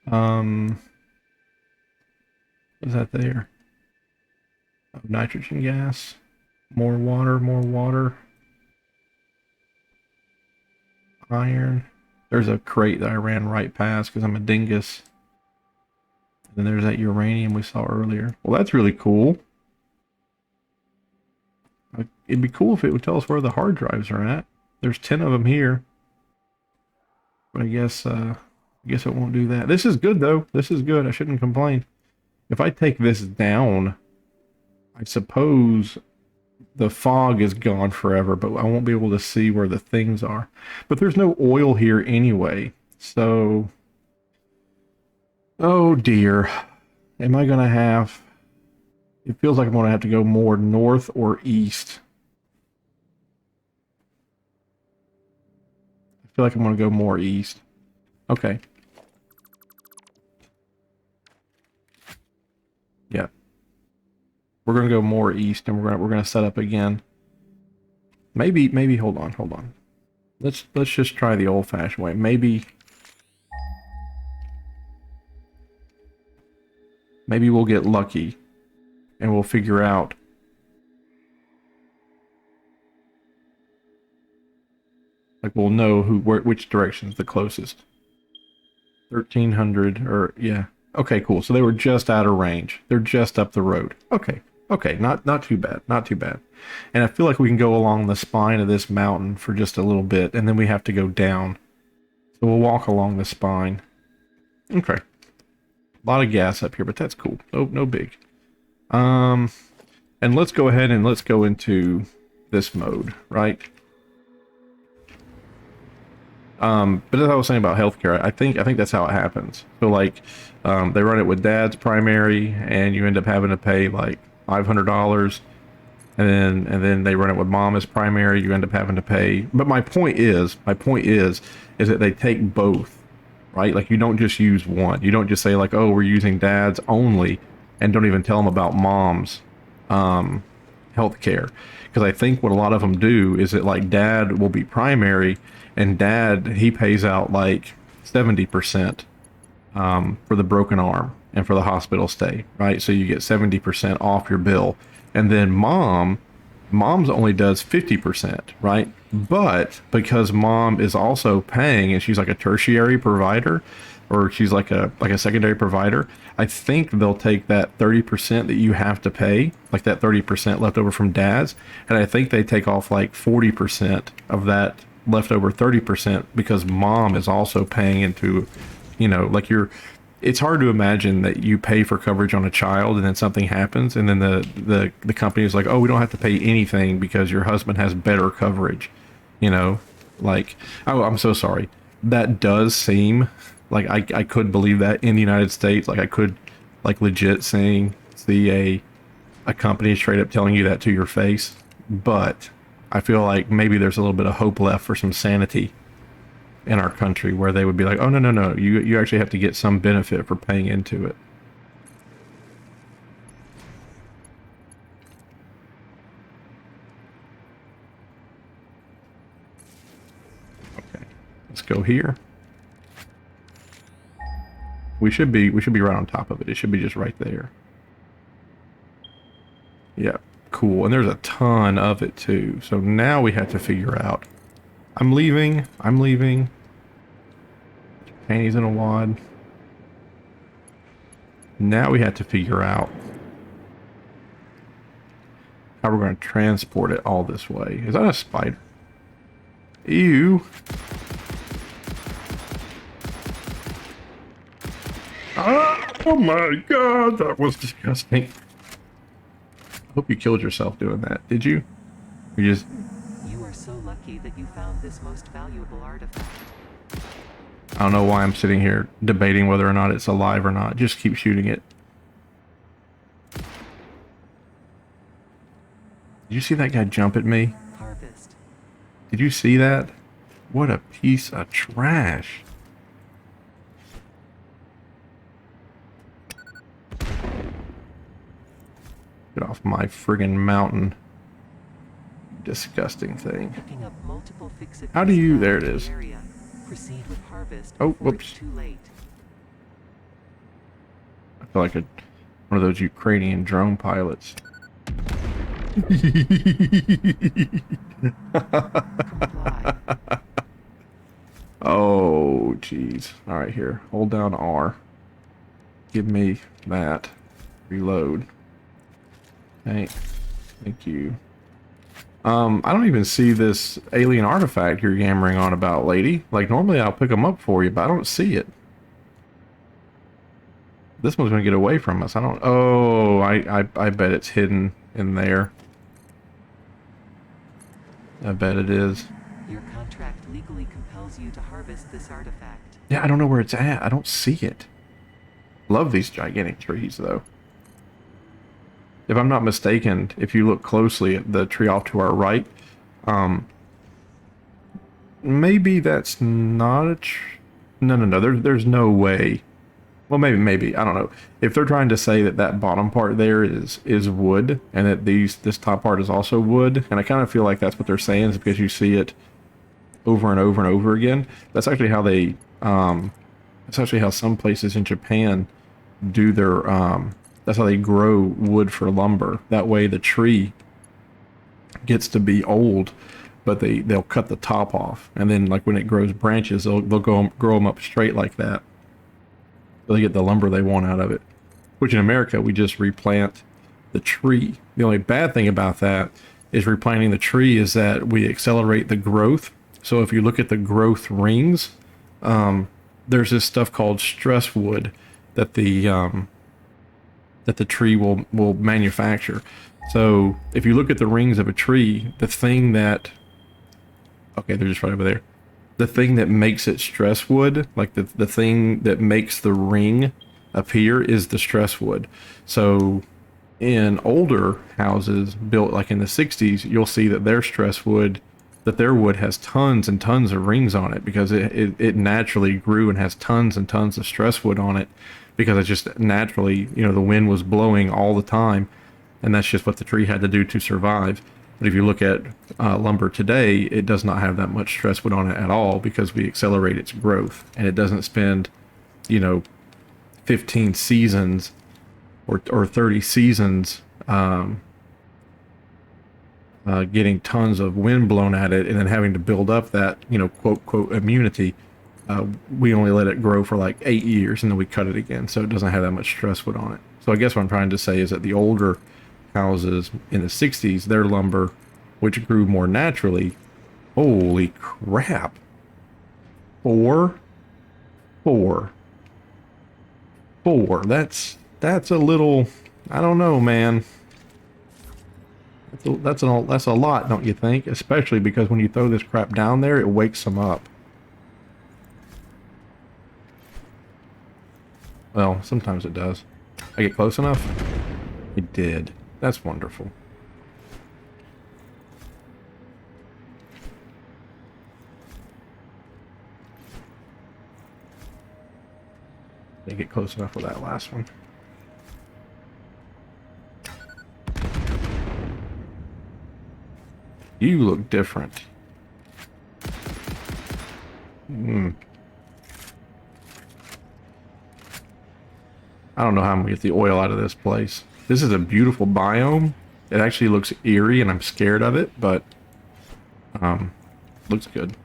What's that there? Oh, nitrogen gas. More water, more water. Iron. There's a crate that I ran right past because I'm a dingus. And then there's that uranium we saw earlier. Well, that's really cool. It'd be cool if it would tell us where the hard drives are at. There's 10 of them here. But I guess it won't do that. This is good, though. This is good. I shouldn't complain. If I take this down, I suppose the fog is gone forever, but I won't be able to see where the things are. But there's no oil here anyway, so... Oh dear. Am I going to have... It feels like I'm going to have to go more north or east. I feel like I'm going to go more east. Okay. Yeah. We're going to go more east, and we're going to set up again. Maybe hold on. Let's just try the old-fashioned way. Maybe we'll get lucky and we'll figure out like we'll know which direction is the closest. 1300 or yeah. Okay, cool. So they were just out of range. They're just up the road. Okay. Okay, not too bad. Not too bad. And I feel like we can go along the spine of this mountain for just a little bit, and then we have to go down. So we'll walk along the spine. Okay. A lot of gas up here, but that's cool. No big. And let's go ahead and let's go into this mode, right? But as I was saying about healthcare, I think that's how it happens. So like, they run it with dad's primary, and you end up having to pay like $500, and then they run it with mom as primary. You end up having to pay. But my point is that they take both, right? Like you don't just use one. You don't just say like, oh, we're using dad's only, and don't even tell them about mom's healthcare. Because I think what a lot of them do is that like dad will be primary, and dad, he pays out like 70% for the broken arm and for the hospital stay, right? So you get 70% off your bill. And then mom's only does 50%, right? But because mom is also paying, and she's like a tertiary provider, or she's like a secondary provider, I think they'll take that 30% that you have to pay, like that 30% left over from dad's, and I think they take off like 40% of that leftover 30% because mom is also paying into, like it's hard to imagine that you pay for coverage on a child and then something happens and then the company is like, oh, we don't have to pay anything because your husband has better coverage, like, oh, I'm so sorry. That does seem Like I could believe that in the United States. Like I could like legit see a company straight up telling you that to your face. But I feel like maybe there's a little bit of hope left for some sanity in our country where they would be like, oh no, you actually have to get some benefit for paying into it. Okay, let's go here. We should be right on top of it. It should be just right there. Yeah, cool. And there's a ton of it too. So now we have to figure out. I'm leaving. Panties in a wad. Now we have to figure out how we're going to transport it all this way. Is that a spider? Ew. Oh my god, that was disgusting. I hope you killed yourself doing that. Did you? You are so lucky that you found this most valuable artifact. I don't know why I'm sitting here debating whether or not it's alive or not. Just keep shooting it. Did you see that guy jump at me? Harvest. Did you see that? What a piece of trash. Get off my friggin' mountain. Disgusting thing. Picking up multiple How do you... There it is. Proceed with harvest. Oh, whoops. Too late. I feel like one of those Ukrainian drone pilots. Oh, jeez. All right, here. Hold down R. Give me that. Reload. Okay. Thank you. I don't even see this alien artifact you're yammering on about, lady. Like, normally I'll pick them up for you, but I don't see it. This one's gonna get away from us. I don't... Oh, I bet it's hidden in there. I bet it is. Your contract legally compels you to harvest this artifact. Yeah, I don't know where it's at. I don't see it. Love these gigantic trees, though. If I'm not mistaken, if you look closely at the tree off to our right, maybe that's not a No. There's no way. Well, maybe. I don't know. If they're trying to say that that bottom part there is wood, and that this top part is also wood, and I kind of feel like that's what they're saying, is because you see it over and over and over again. That's actually how they, that's actually how some places in Japan do their, that's how they grow wood for lumber. That way the tree gets to be old, but they'll cut the top off, and then like when it grows branches, they'll grow them up straight like that. So they get the lumber they want out of it. Which in America, we just replant the tree. The only bad thing about that is replanting the tree is that we accelerate the growth. So if you look at the growth rings, there's this stuff called stress wood that the tree will manufacture. So if you look at the rings of a tree, the thing that... Okay, they're just right over there. The thing that makes it stress wood, like the thing that makes the ring appear, is the stress wood. So in older houses built like in the 60s, you'll see that their stress wood, that their wood has tons and tons of rings on it because it naturally grew and has tons and tons of stress wood on it because it's just naturally, you know, the wind was blowing all the time, and that's just what the tree had to do to survive. But if you look at lumber today, it does not have that much stress wood on it at all because we accelerate its growth, and it doesn't spend, you know, 15 seasons or 30 seasons getting tons of wind blown at it and then having to build up that, you know, quote immunity. We only let it grow for like 8 years and then we cut it again, so it doesn't have that much stress wood on it. So I guess what I'm trying to say is that the older houses in the 60s, their lumber, which grew more naturally, holy crap, four, that's a little, I don't know, man. That's a lot, don't you think? Especially because when you throw this crap down there, it wakes them up. Well, sometimes it does. I get close enough? It did. That's wonderful. Didn't get close enough with that last one. You look different. I don't know how I'm gonna get the oil out of this place. This is a beautiful biome. It actually looks eerie and I'm scared of it, but looks good.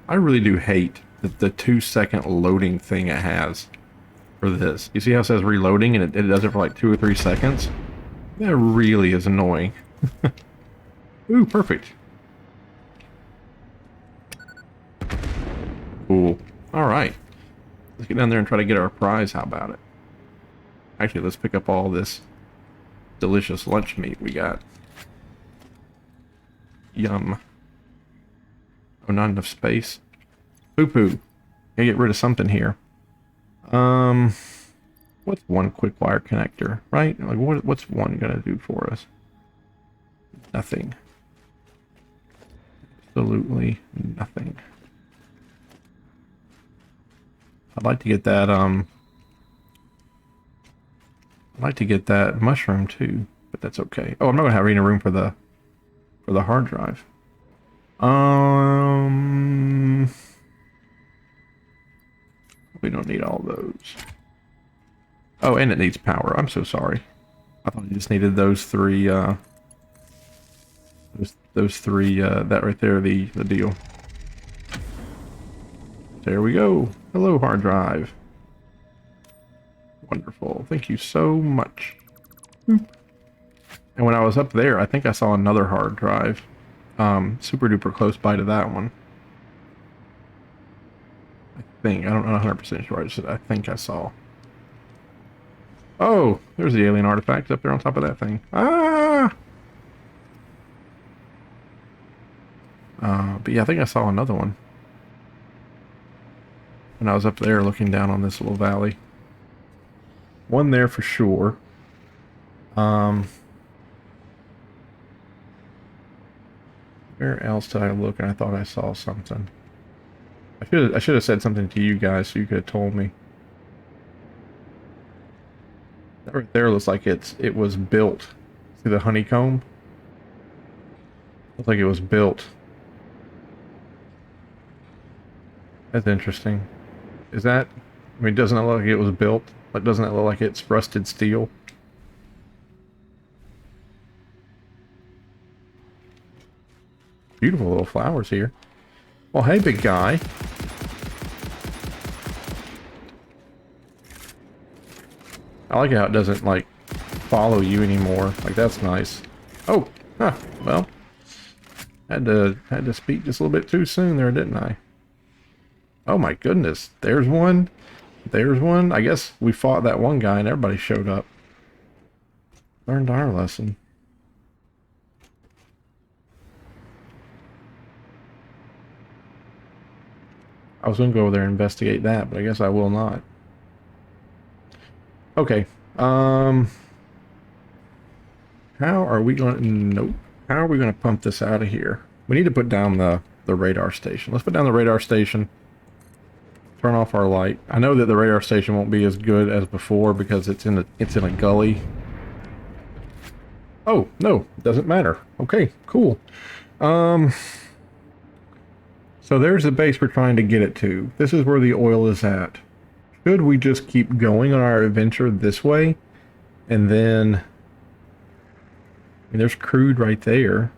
I really do hate the 2-second loading thing it has for this. You see how it says reloading and it does it for like 2 or 3 seconds? That really is annoying. Ooh, perfect. Cool. Alright. Let's get down there and try to get our prize. How about it? Actually, let's pick up all this delicious lunch meat we got. Yum. Oh, not enough space. Poo-poo. Gotta get rid of something here. What's one quick wire connector, right? Like, what's one gonna do for us? Nothing. Absolutely nothing. I'd like to get that, I'd like to get that mushroom too, but that's okay. Oh, I'm not gonna have any room for the hard drive. We don't need all those. Oh, and it needs power. I'm so sorry. I thought you just needed those three, those three, that right there, the deal. There we go. Hello, hard drive. Wonderful. Thank you so much. Boop. And when I was up there, I think I saw another hard drive. Super duper close by to that one. I think. I don't know 100% sure. I think I saw. Oh, there's the alien artifact up there on top of that thing. Ah! But yeah, I think I saw another one. When I was up there looking down on this little valley. One there for sure. Where else did I look and I thought I saw something? I should have said something to you guys so you could have told me. That right there looks like it was built. See the honeycomb? Looks like it was built. That's interesting. Is that... I mean, doesn't it look like it was built? Like, doesn't it look like it's rusted steel? Beautiful little flowers here. Well, hey, big guy. I like how it doesn't, like, follow you anymore. Like, that's nice. Oh! Huh. Well. Had to speak just a little bit too soon there, didn't I? Oh my goodness. There's one. There's one. I guess we fought that one guy and everybody showed up. Learned our lesson. I was going to go over there and investigate that, but I guess I will not. Okay. How are we going to... Nope. How are we going to pump this out of here? We need to put down the radar station. Let's put down the radar station. Turn off our light. I know that the radar station won't be as good as before because it's in a gully. Oh, no. It doesn't matter. Okay, cool. So there's the base we're trying to get it to. This is where the oil is at. Should we just keep going on our adventure this way? And then... I mean, there's crude right there.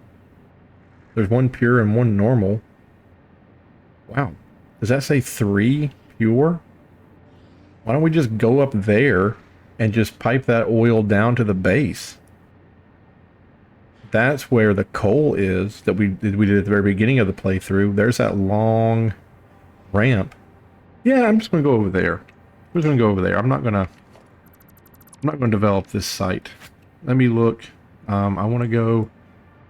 There's one pure and one normal. Wow. Does that say 3 pure? Why don't we just go up there and just pipe that oil down to the base? That's where the coal is that we did at the very beginning of the playthrough. There's that long ramp. Yeah, I'm just going to go over there. I'm just going to go over there. I'm not going to develop this site. Let me look. I want to go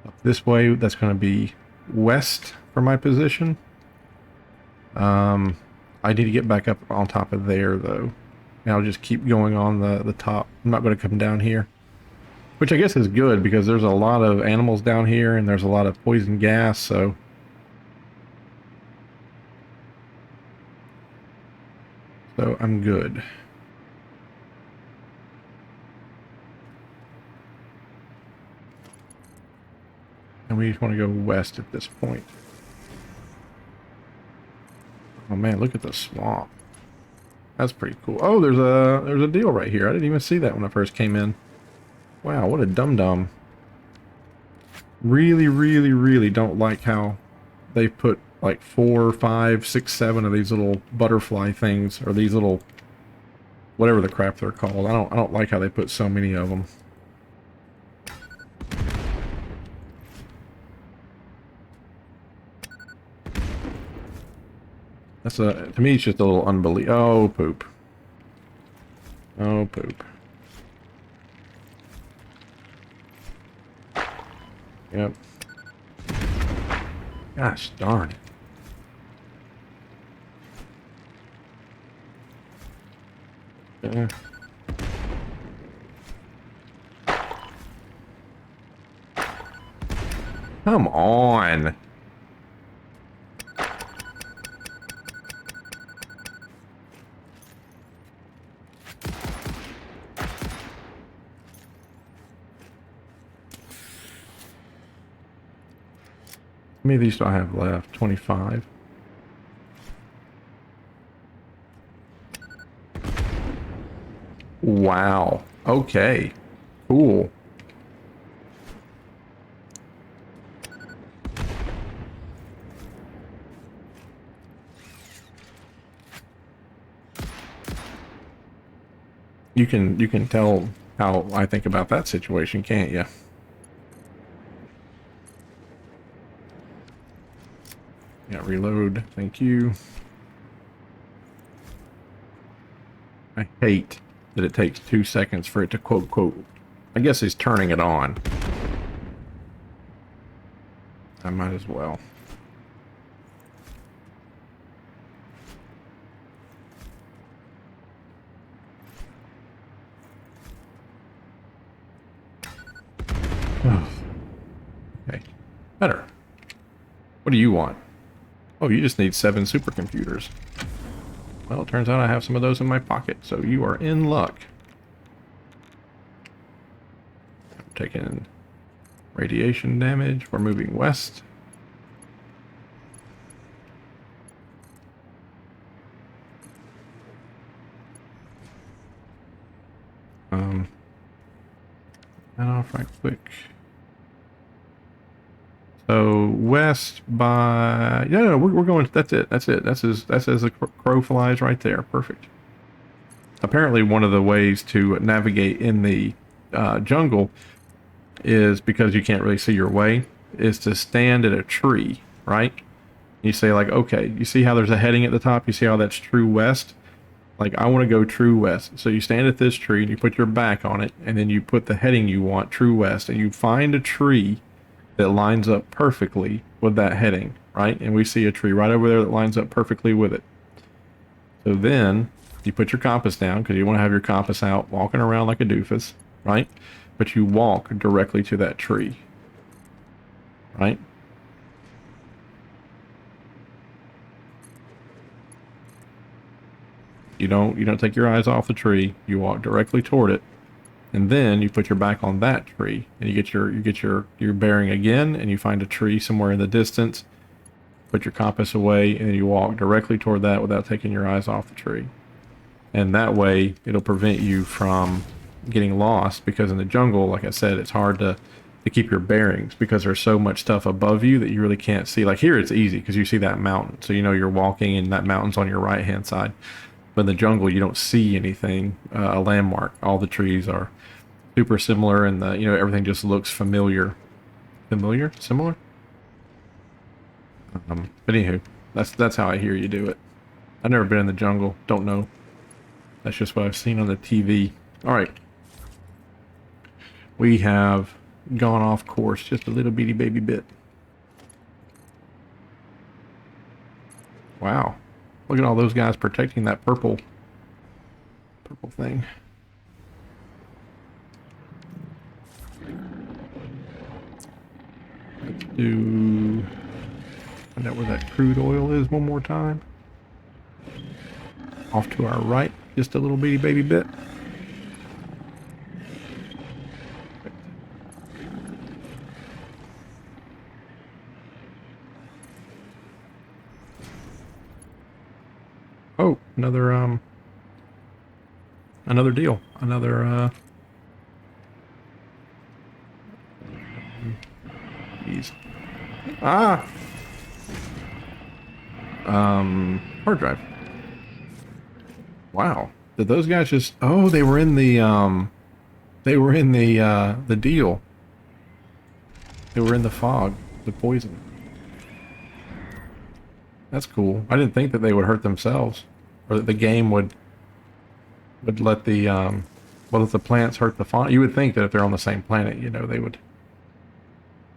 up this way. That's going to be west for my position. I I need to get back up on top of there, though. And I'll just keep going on the top. I'm not going to come down here. Which I guess is good, because there's a lot of animals down here, and there's a lot of poison gas, so... So I'm good. And we just want to go west at this point. Oh man, look at the swamp. That's pretty cool. Oh, there's a deal right here. I didn't even see that when I first came in. Wow, what a dum-dum. Really, really, really don't like how they put like 4, 5, 6, 7 of these little butterfly things, or these little whatever the crap they're called. I don't like how they put so many of them. That's to me, it's just a little unbelievable. Oh, poop. Oh, poop. Yep. Gosh darn it. Yeah. Come on. How many of these do I have left? 25. Wow. Okay. Cool. You can tell how I think about that situation, can't you? Yeah, reload. Thank you. I hate that it takes 2 seconds for it to quote, I guess he's turning it on. I might as well. Okay. Better. What do you want? Oh, you just need 7 supercomputers. Well, it turns out I have some of those in my pocket, so you are in luck. I'm taking radiation damage. We're moving west. And off right quick. So west by no, we're going. That's it. That's as a crow flies right there. Perfect. Apparently, one of the ways to navigate in the jungle is, because you can't really see your way, is to stand at a tree, right? You say like, okay, you see how there's a heading at the top? You see how that's true west? Like, I want to go true west. So you stand at this tree and you put your back on it, and then you put the heading you want, true west, and you find a tree that lines up perfectly with that heading, right? And we see a tree right over there that lines up perfectly with it. So then you put your compass down, because you want to have your compass out walking around like a doofus, right? But you walk directly to that tree, right? You don't take your eyes off the tree. You walk directly toward it, and then you put your back on that tree, and you get your bearing again, and you find a tree somewhere in the distance. Put your compass away, and then you walk directly toward that without taking your eyes off the tree. And that way, it'll prevent you from getting lost, because in the jungle, like I said, it's hard to keep your bearings, because there's so much stuff above you that you really can't see. Like here, it's easy because you see that mountain, so you know you're walking, and that mountain's on your right hand side. But in the jungle, you don't see anything, a landmark. All the trees are super similar, and everything just looks familiar. Similar. But anywho, that's how I hear you do it. I've never been in the jungle, don't know. That's just what I've seen on the TV. All right, we have gone off course just a little bitty baby bit. Wow. Look at all those guys protecting that purple thing. Let's do find out where that crude oil is one more time. Off to our right, just a little bitty baby bit. Oh, another deal. Geez. Ah! Hard drive. Wow. Did those guys just... Oh, they were in the the deal. They were in the fog. The poison. That's cool. I didn't think that they would hurt themselves. Or that the game would let the, well, if the plants hurt the fauna. You would think that if they're on the same planet, you know, they would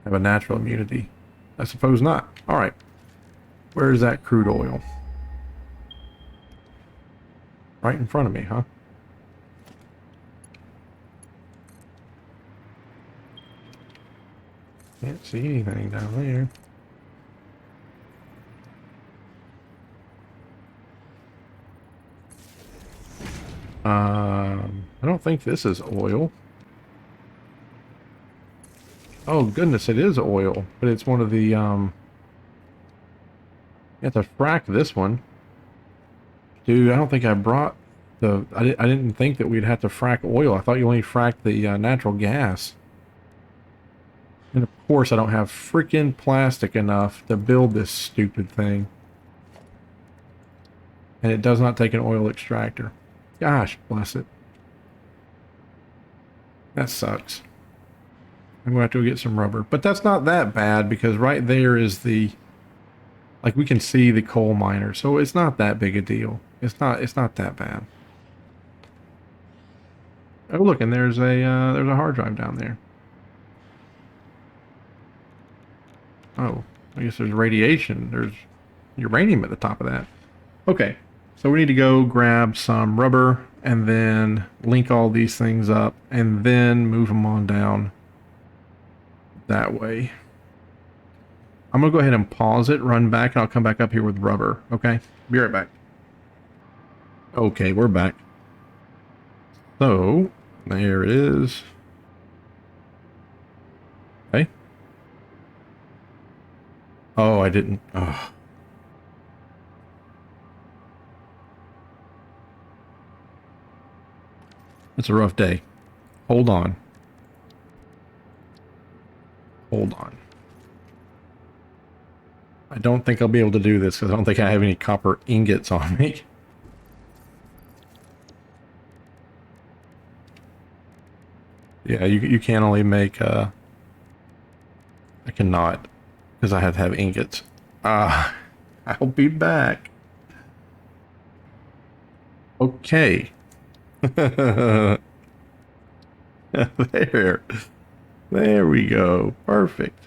have a natural immunity. I suppose not. Alright. Where's that crude oil? Right in front of me, huh? Can't see anything down there. I don't think this is oil. Oh goodness, it is oil, but it's one of the, you have to frack this one. Dude, I don't think I brought the, I didn't think that we'd have to frack oil. I thought you only fracked the natural gas. And of course I don't have freaking plastic enough to build this stupid thing. And it does not take an oil extractor. Gosh, bless it. That sucks. I'm going to have to go get some rubber. But that's not that bad because right there is the... Like we can see the coal miner. So it's not that big a deal. It's not that bad. Oh look, and there's a hard drive down there. Oh, I guess there's radiation. There's uranium at the top of that. Okay. So we need to go grab some rubber and then link all these things up and then move them on down that way. I'm going to go ahead and pause it, run back, and I'll come back up here with rubber. Okay? Be right back. Okay, we're back. So, there it is. Okay. Oh, I didn't. Oh. It's a rough day. Hold on. Hold on. I don't think I'll be able to do this because I don't think I have any copper ingots on me. Yeah, you can only make, I cannot because I have to have ingots. I'll be back. Okay. There we go. Perfect.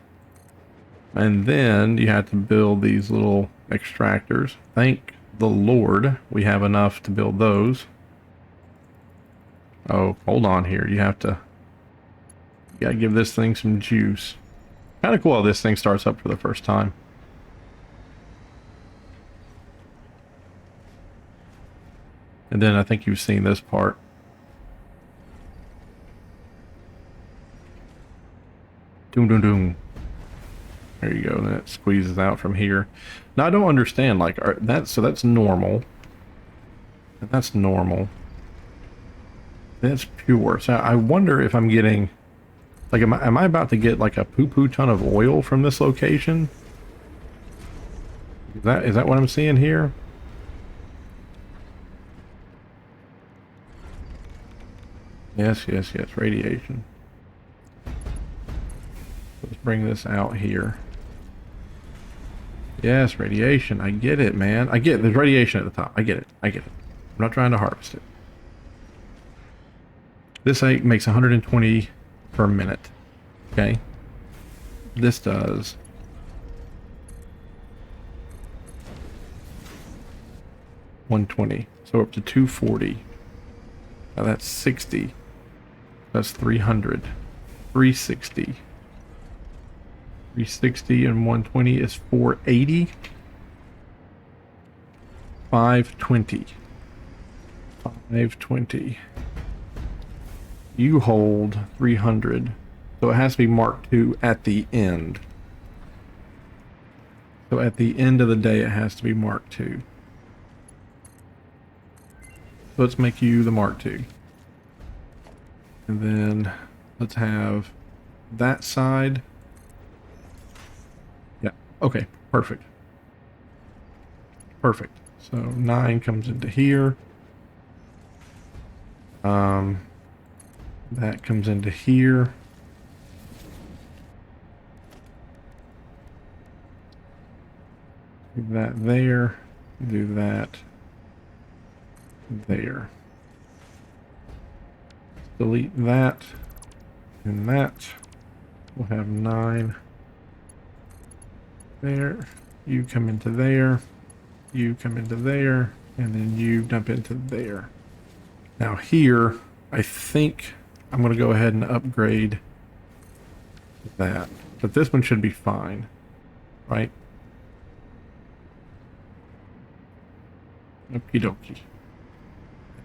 And then you have to build these little extractors. Thank the Lord we have enough to build those. Oh, hold on here. You gotta give this thing some juice. Kind of cool how this thing starts up for the first time. And then I think you've seen this part. Doom, doom, doom. There you go. And it squeezes out from here. Now I don't understand. Like so that's normal. And that's normal. That's pure. So I wonder if I'm getting, like, am I about to get like a poo-poo ton of oil from this location? Is that what I'm seeing here? Yes, yes, yes. Radiation. Let's bring this out here. Yes, radiation. I get it, man. I get it. There's radiation at the top. I get it. I get it. I'm not trying to harvest it. This makes 120 per minute. Okay. This does 120. So up to 240. Now that's 60. That's 300. 360. 360 and 120 is 480. 520. 520. You hold 300. So it has to be Mark II at the end. So at the end of the day, it has to be Mark II. So let's make you the Mark II. And then let's have that side. Yeah, okay, perfect. Perfect. So 9 comes into here. That comes into here. Do that there. Do that there. Delete that and that. We'll have 9 there. You come into there. You come into there. And then you dump into there. Now here, I think I'm going to go ahead and upgrade that. But this one should be fine, right? Okie dokie.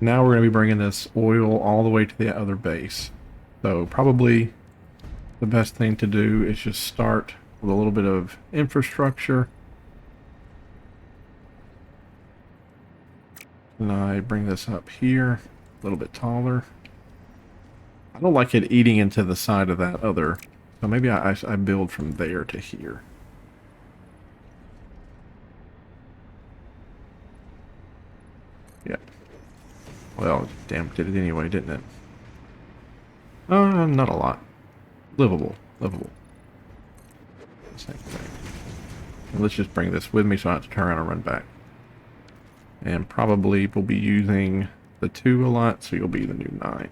Now we're going to be bringing this oil all the way to the other base. So probably the best thing to do is just start with a little bit of infrastructure. And I bring this up here, a little bit taller. I don't like it eating into the side of that other, so maybe I build from there to here. Yeah. Well, damn, did it anyway, didn't it? Not a lot. Livable. Livable. Same thing. And let's just bring this with me so I don't have to turn around and run back. And probably we'll be using the 2 a lot, so you'll be the new 9.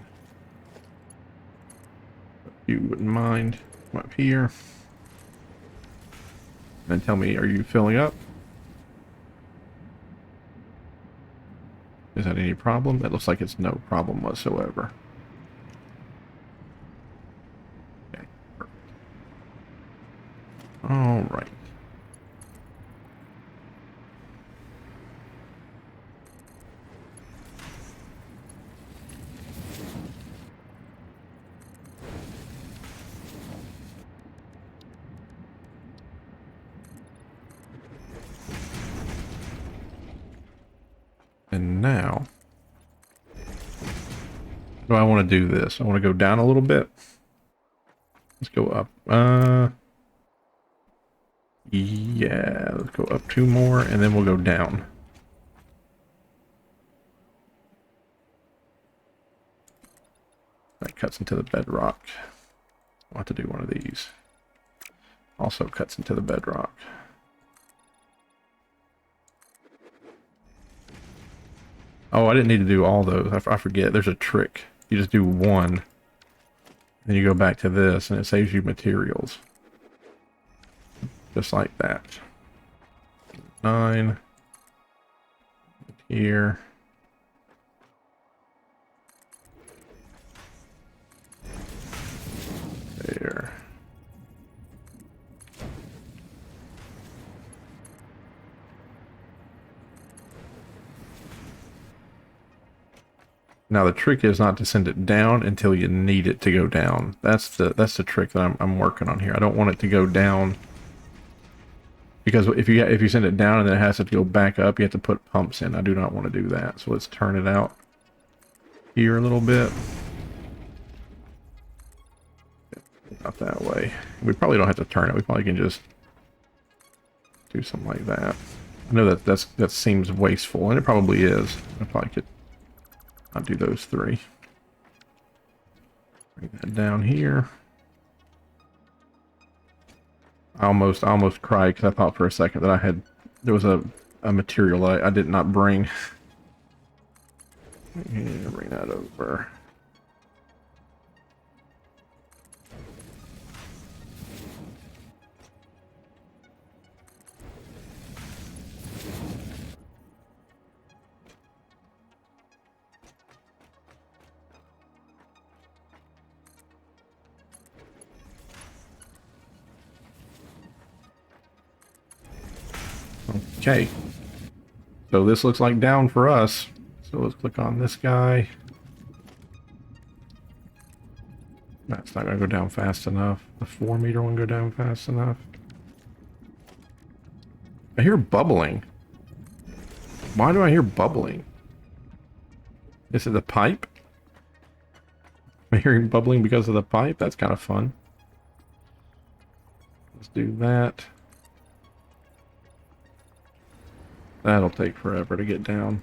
If you wouldn't mind, come up here. And tell me, are you filling up? Is that any problem? It looks like it's no problem whatsoever. Okay, perfect. All right. And now, do I want to do this? I want to go down a little bit. Let's go up. Yeah, let's go up 2 more, and then we'll go down. That cuts into the bedrock. I'll have to do one of these. Also cuts into the bedrock. Oh, I didn't need to do all those. I forget. There's a trick. You just do 1. Then you go back to this, and it saves you materials. Just like that. 9. Here. There. Now the trick is not to send it down until you need it to go down. That's the trick that I'm working on here. I don't want it to go down because if you send it down and then it has to go back up, you have to put pumps in. I do not want to do that. So let's turn it out here a little bit. Not that way. We probably don't have to turn it. We probably can just do something like that. I know that seems wasteful, and it probably is. I probably could not do those 3. Bring that down here. I almost cried because I thought for a second that there was a material I did not bring. Yeah, bring that over. Okay. So this looks like down for us. So let's click on this guy. That's not going to go down fast enough. The 4-meter won't go down fast enough. I hear bubbling. Why do I hear bubbling? Is it the pipe? Am I hearing bubbling because of the pipe? That's kind of fun. Let's do that. That'll take forever to get down.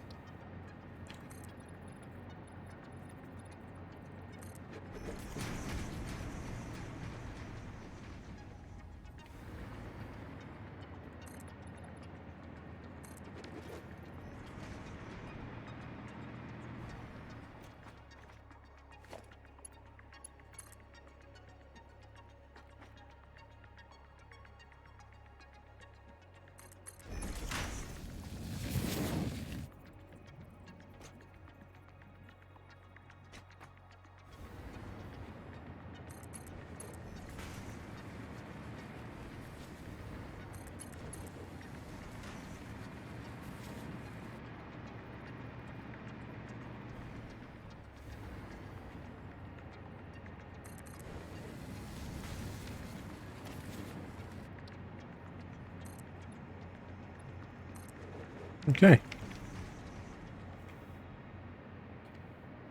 Okay.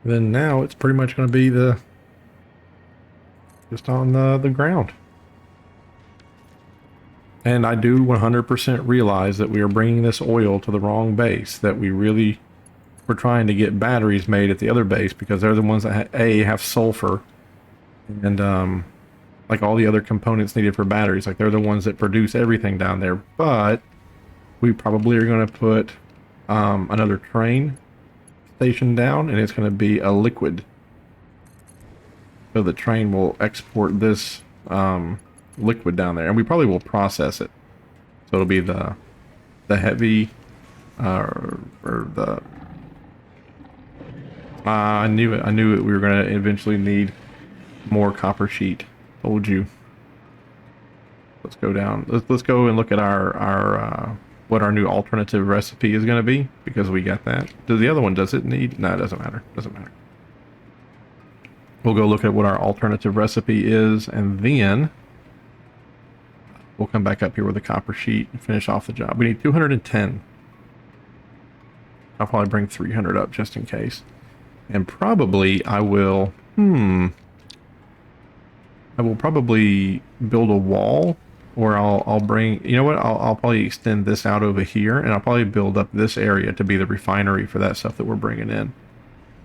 Then now it's pretty much going to be just on the ground. And I do 100% realize that we are bringing this oil to the wrong base, that we really were trying to get batteries made at the other base because they're the ones that have sulfur and like all the other components needed for batteries. Like they're the ones that produce everything down there. But we probably are going to put another train station down, and it's going to be a liquid. So the train will export this liquid down there, and we probably will process it. So it'll be the heavy or the I knew it. We were going to eventually need more copper sheet. Told you. Let's go down. Let's go and look at our what our new alternative recipe is going to be, because we got that. Does the other one, does it need? No, it doesn't matter. Doesn't matter. We'll go look at what our alternative recipe is, and then we'll come back up here with a copper sheet and finish off the job. We need 210. I'll probably bring 300 up just in case. And probably I will, I will probably build a wall, or I'll bring, you know what, I'll probably extend this out over here, and I'll probably build up this area to be the refinery for that stuff that we're bringing in.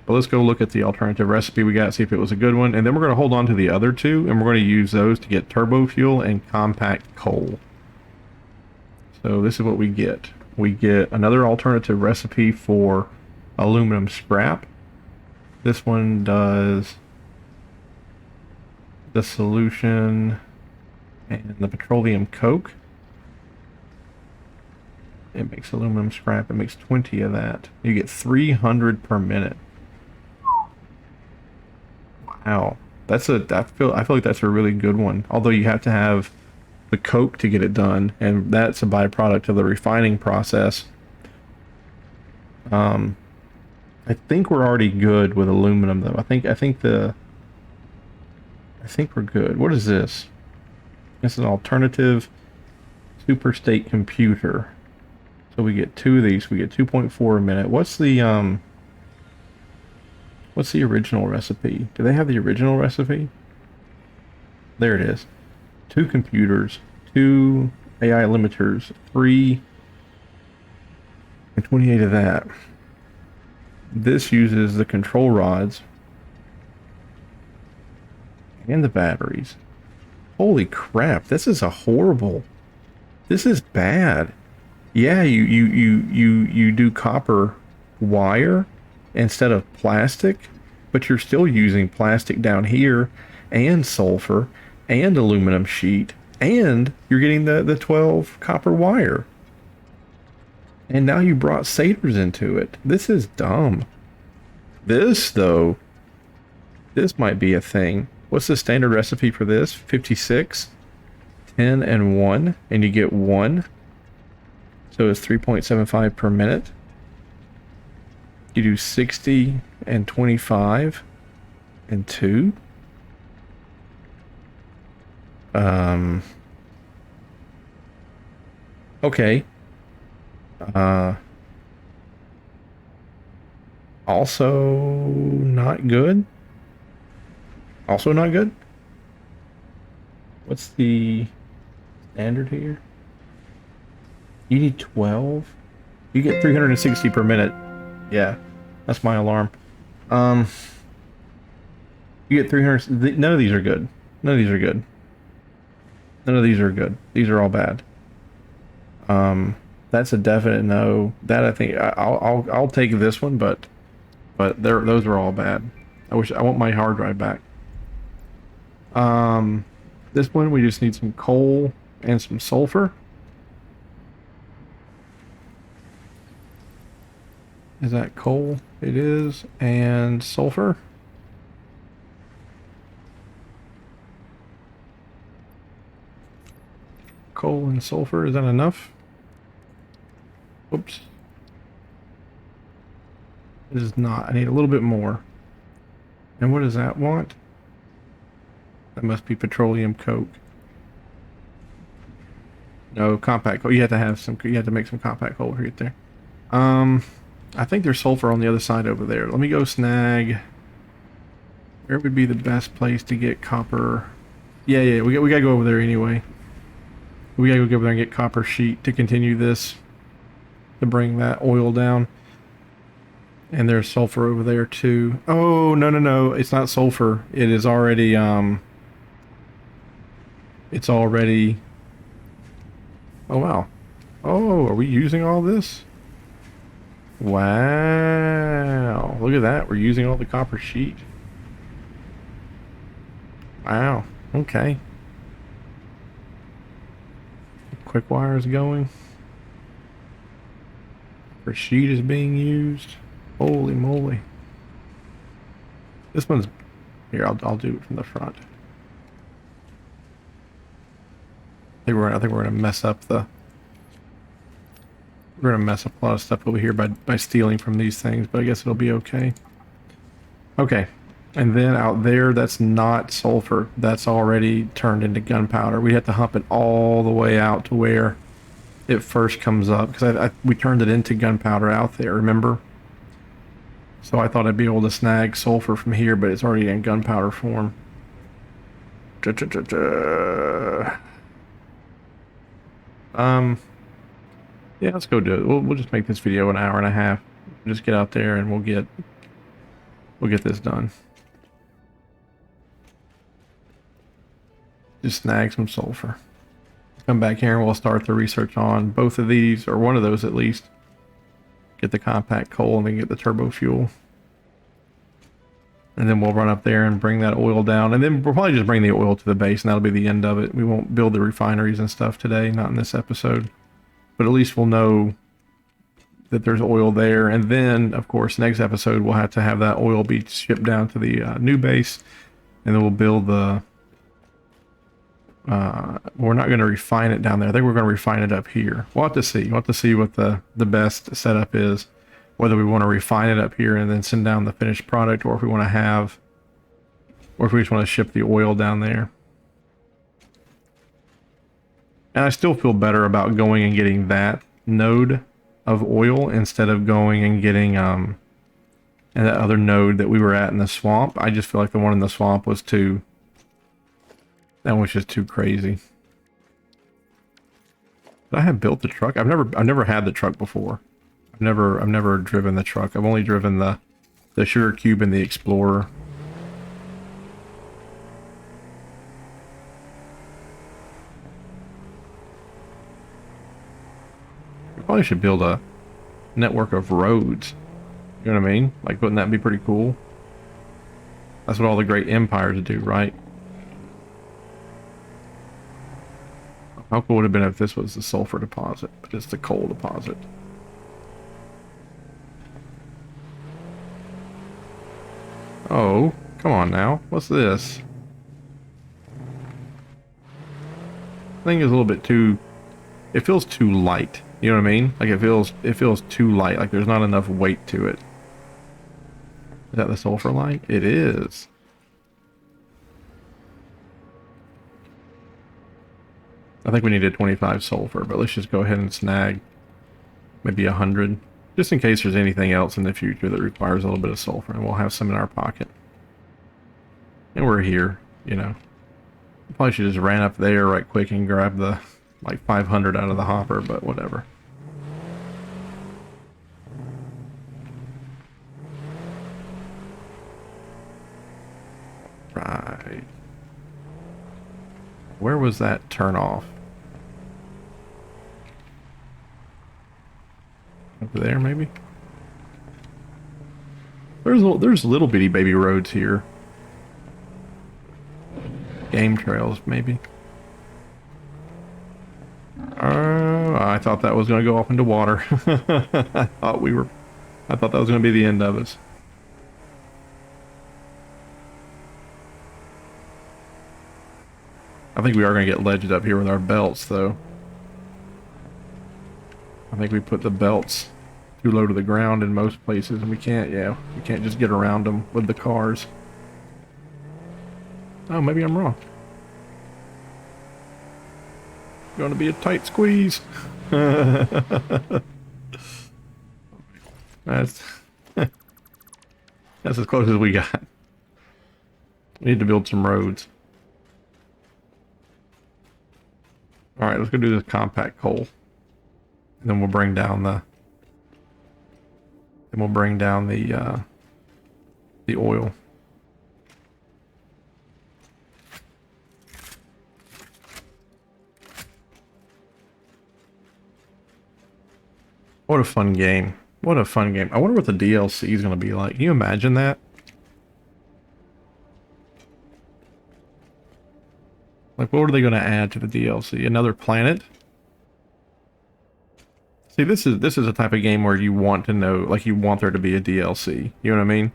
But let's go look at the alternative recipe we got, see if it was a good one, and then we're going to hold on to the other two, and we're going to use those to get turbo fuel and compact coal. So this is what we get. We get another alternative recipe for aluminum scrap. This one does the solution and the petroleum coke. It makes aluminum scrap. It makes 20 of that. You get 300 per minute. Wow, that's I feel like that's a really good one. Although you have to have the coke to get it done, and that's a byproduct of the refining process. I think we're already good with aluminum, though. I think we're good. What is this? This is an alternative super state computer. So we get 2 of these. We get 2.4 a minute. What's the original recipe? Do they have the original recipe? There it is. 2 computers, 2 AI limiters, 3 and 28 of that. This uses the control rods and the batteries. Holy crap, this is this is bad. Yeah, you do copper wire instead of plastic, but you're still using plastic down here and sulfur and aluminum sheet, and you're getting the 12 copper wire. And now you brought satyrs into it. This is dumb. This, though, this might be a thing. What's the standard recipe for this? 56, 10, and 1, and you get 1. So it's 3.75 per minute. You do 60 and 25 and 2. Okay. Also not good. Also not good. What's the standard here? You need 12. You get 360 per minute. Yeah, that's my alarm. You get 300. None of these are good. None of these are good. None of these are good. These are all bad. That's a definite no. That I think I'll take this one, but those are all bad. I want my hard drive back. This one we just need some coal and some sulfur. Is that coal? It is, and sulfur. Coal and sulfur, is that enough? Oops. It is not. I need a little bit more. And what does that want? That must be petroleum coke. No, compact coal. You have to have some. You have to make some compact coal right there. I think there's sulfur on the other side over there. Let me go snag. Where would be the best place to get copper? Yeah. We gotta go over there anyway. We gotta go over there and get copper sheet to continue this. To bring that oil down. And there's sulfur over there too. Oh, no. It's not sulfur. It is already, it's already... Oh, wow. Oh, are we using all this? Wow. Look at that. We're using all the copper sheet. Wow. Okay. Quick wire is going. Copper sheet is being used. Holy moly. This one's... Here, I'll do it from the front. I think we're gonna mess up the... We're gonna mess up a lot of stuff over here by stealing from these things, but I guess it'll be okay. Okay. And then out there, that's not sulfur. That's already turned into gunpowder. We have to hump it all the way out to where it first comes up. Because we turned it into gunpowder out there, remember? So I thought I'd be able to snag sulfur from here, but it's already in gunpowder form. Yeah, let's go do it. We'll just make this video an hour and a half. Just get out there and we'll get this done. Just snag some sulfur. Come back here and we'll start the research on both of these, or one of those at least. Get the compact coal and then get the turbo fuel. And then we'll run up there and bring that oil down. And then we'll probably just bring the oil to the base and that'll be the end of it. We won't build the refineries and stuff today, not in this episode. But at least we'll know that there's oil there. And then, of course, next episode we'll have to have that oil be shipped down to the new base. And then we'll build the... we're not going to refine it down there. I think we're going to refine it up here. We'll have to see. We'll have to see what the best setup is. Whether we want to refine it up here and then send down the finished product, or if we want to have... Or if we just want to ship the oil down there. And I still feel better about going and getting that node of oil instead of going and getting and that other node that we were at in the swamp. I just feel like the one in the swamp was too... That was just too crazy. But I have built the truck. I've never had the truck before. I've never driven the truck. I've only driven the Sugar Cube and the Explorer. We probably should build a network of roads. You know what I mean? Like, wouldn't that be pretty cool? That's what all the great empires do, right? How cool would it have been if this was the sulfur deposit, but it's the coal deposit. Oh, come on now. What's this? Thing is a little bit too... It feels too light. You know what I mean? Like it feels too light. Like there's not enough weight to it. Is that the sulfur light? It is. I think we needed 25 sulfur, but let's just go ahead and snag maybe 100, just in case there's anything else in the future that requires a little bit of sulfur, and we'll have some in our pocket. And we're here, you know. Probably should just ran up there right quick and grab the like 500 out of the hopper, but whatever. Right. Where was that turn off? Over there, maybe? There's little bitty baby roads here. Game trails, maybe. I thought that was going to go off into water. I thought that was going to be the end of us. I think we are going to get ledged up here with our belts, though. I think we put the belts too low to the ground in most places, and we can't just get around them with the cars. Oh, maybe I'm wrong. Going to be a tight squeeze. That's that's as close as we got. We need to build some roads. All right, let's go do this compact coal, and then we'll bring down the oil. What a fun game. What a fun game. I wonder what the DLC is going to be like. Can you imagine that? Like, what are they going to add to the DLC? Another planet? See, this is a type of game where you want to know, like, you want there to be a DLC. You know what I mean?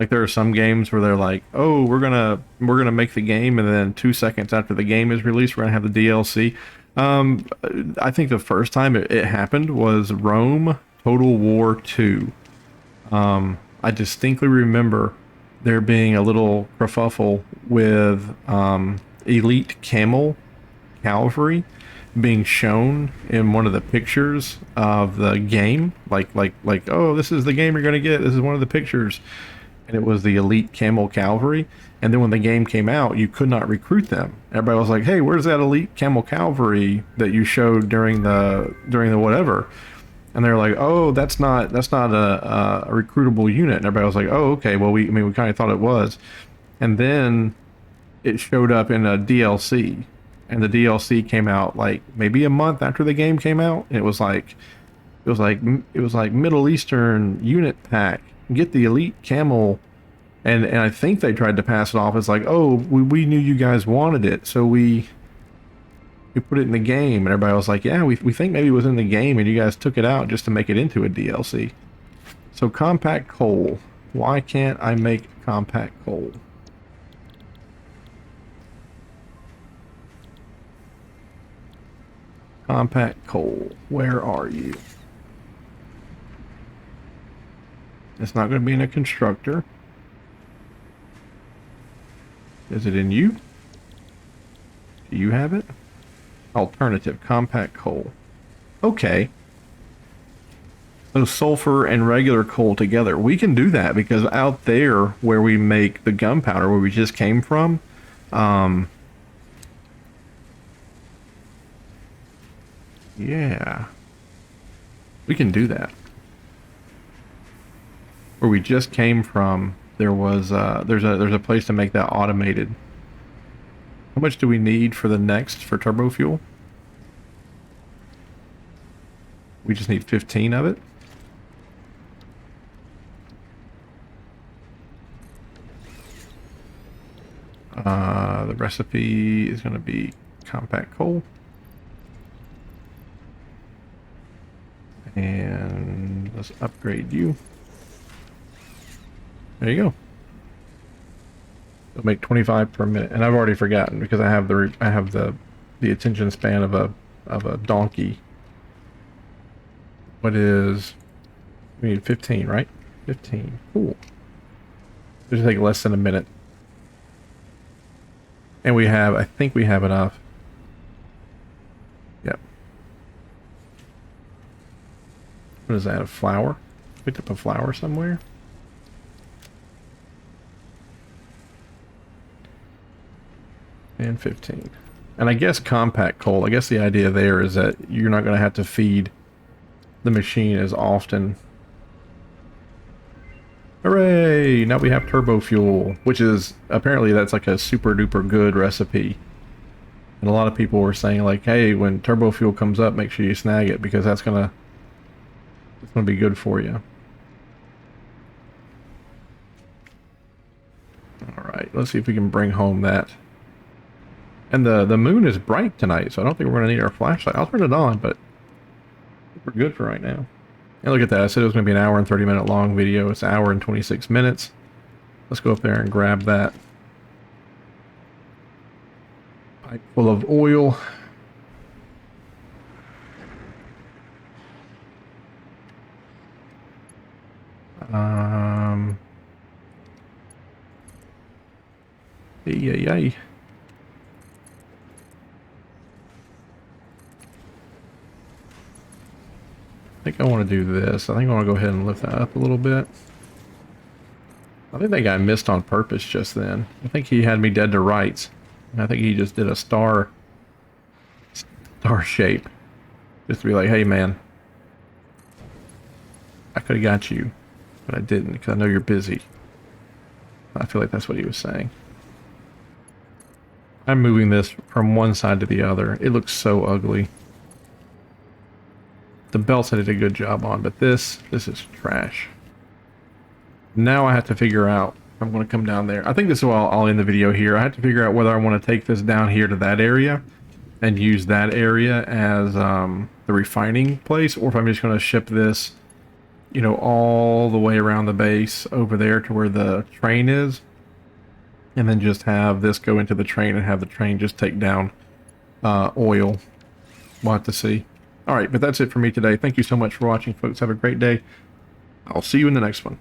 Like, there are some games where they're like, oh, we're gonna make the game, and then 2 seconds after the game is released, we're gonna have the DLC. I think the first time it happened was Rome Total War 2. I distinctly remember there being a little kerfuffle with elite camel cavalry being shown in one of the pictures of the game, like oh, this is the game you're gonna get, this is one of the pictures, and it was the elite camel cavalry. And then when the game came out, you could not recruit them. Everybody was like, hey, where's that elite camel cavalry that you showed during the whatever? And they're like, oh, that's not a recruitable unit. And everybody was like, oh, okay, well, we kind of thought it was. And then it showed up in a DLC, and the DLC came out like maybe a month after the game came out. And it was like Middle Eastern unit pack. Get the elite camel. And I think they tried to pass it off as like, oh, we knew you guys wanted it, so we put it in the game. And everybody was like, yeah, we think maybe it was in the game, and you guys took it out just to make it into a DLC. So compact coal. Why can't I make compact coal? Compact coal, where are you? It's not going to be in a constructor. Is it in you? Do you have it? Alternative, compact coal. Okay. So sulfur and regular coal together. We can do that because out there where we make the gunpowder, where we just came from, yeah. We can do that. Where we just came from, there was there's a place to make that automated. How much do we need for the next for turbo fuel? We just need 15 of it. The recipe is going to be compact coal. And let's upgrade you. There you go. It'll make 25 per minute, and I've already forgotten because I have the attention span of a donkey. What is... We need 15, right? 15. Cool. This will take less than a minute. And we have... I think we have enough. Yep. What is that? A flower? Picked up a flower somewhere? And 15. And I guess compact coal. I guess the idea there is that you're not going to have to feed the machine as often. Hooray! Now we have turbo fuel, which is apparently that's like a super duper good recipe. And a lot of people were saying like, hey, when turbo fuel comes up, make sure you snag it because it's gonna be good for you. All right, let's see if we can bring home that. And the moon is bright tonight, so I don't think we're gonna need our flashlight. I'll turn it on, but we're good for right now. And look at that, I said it was gonna be an hour and 30-minute long video. It's an hour and 26 minutes. Let's go up there and grab that pipe full of oil. Yay. I think I want to do this. I think I want to go ahead and lift that up a little bit. I think that guy missed on purpose just then. I think he had me dead to rights. And I think he just did a star shape. Just to be like, hey man, I could have got you, but I didn't because I know you're busy. I feel like that's what he was saying. I'm moving this from one side to the other. It looks so ugly. The belts I did a good job on, but this is trash. Now I have to figure out if I'm going to come down there. I think this is why I'll end the video here. I have to figure out whether I want to take this down here to that area and use that area as the refining place, or if I'm just going to ship this, you know, all the way around the base over there to where the train is, and then just have this go into the train and have the train just take down oil. We'll have to see. Alright, but that's it for me today. Thank you so much for watching, folks. Have a great day. I'll see you in the next one.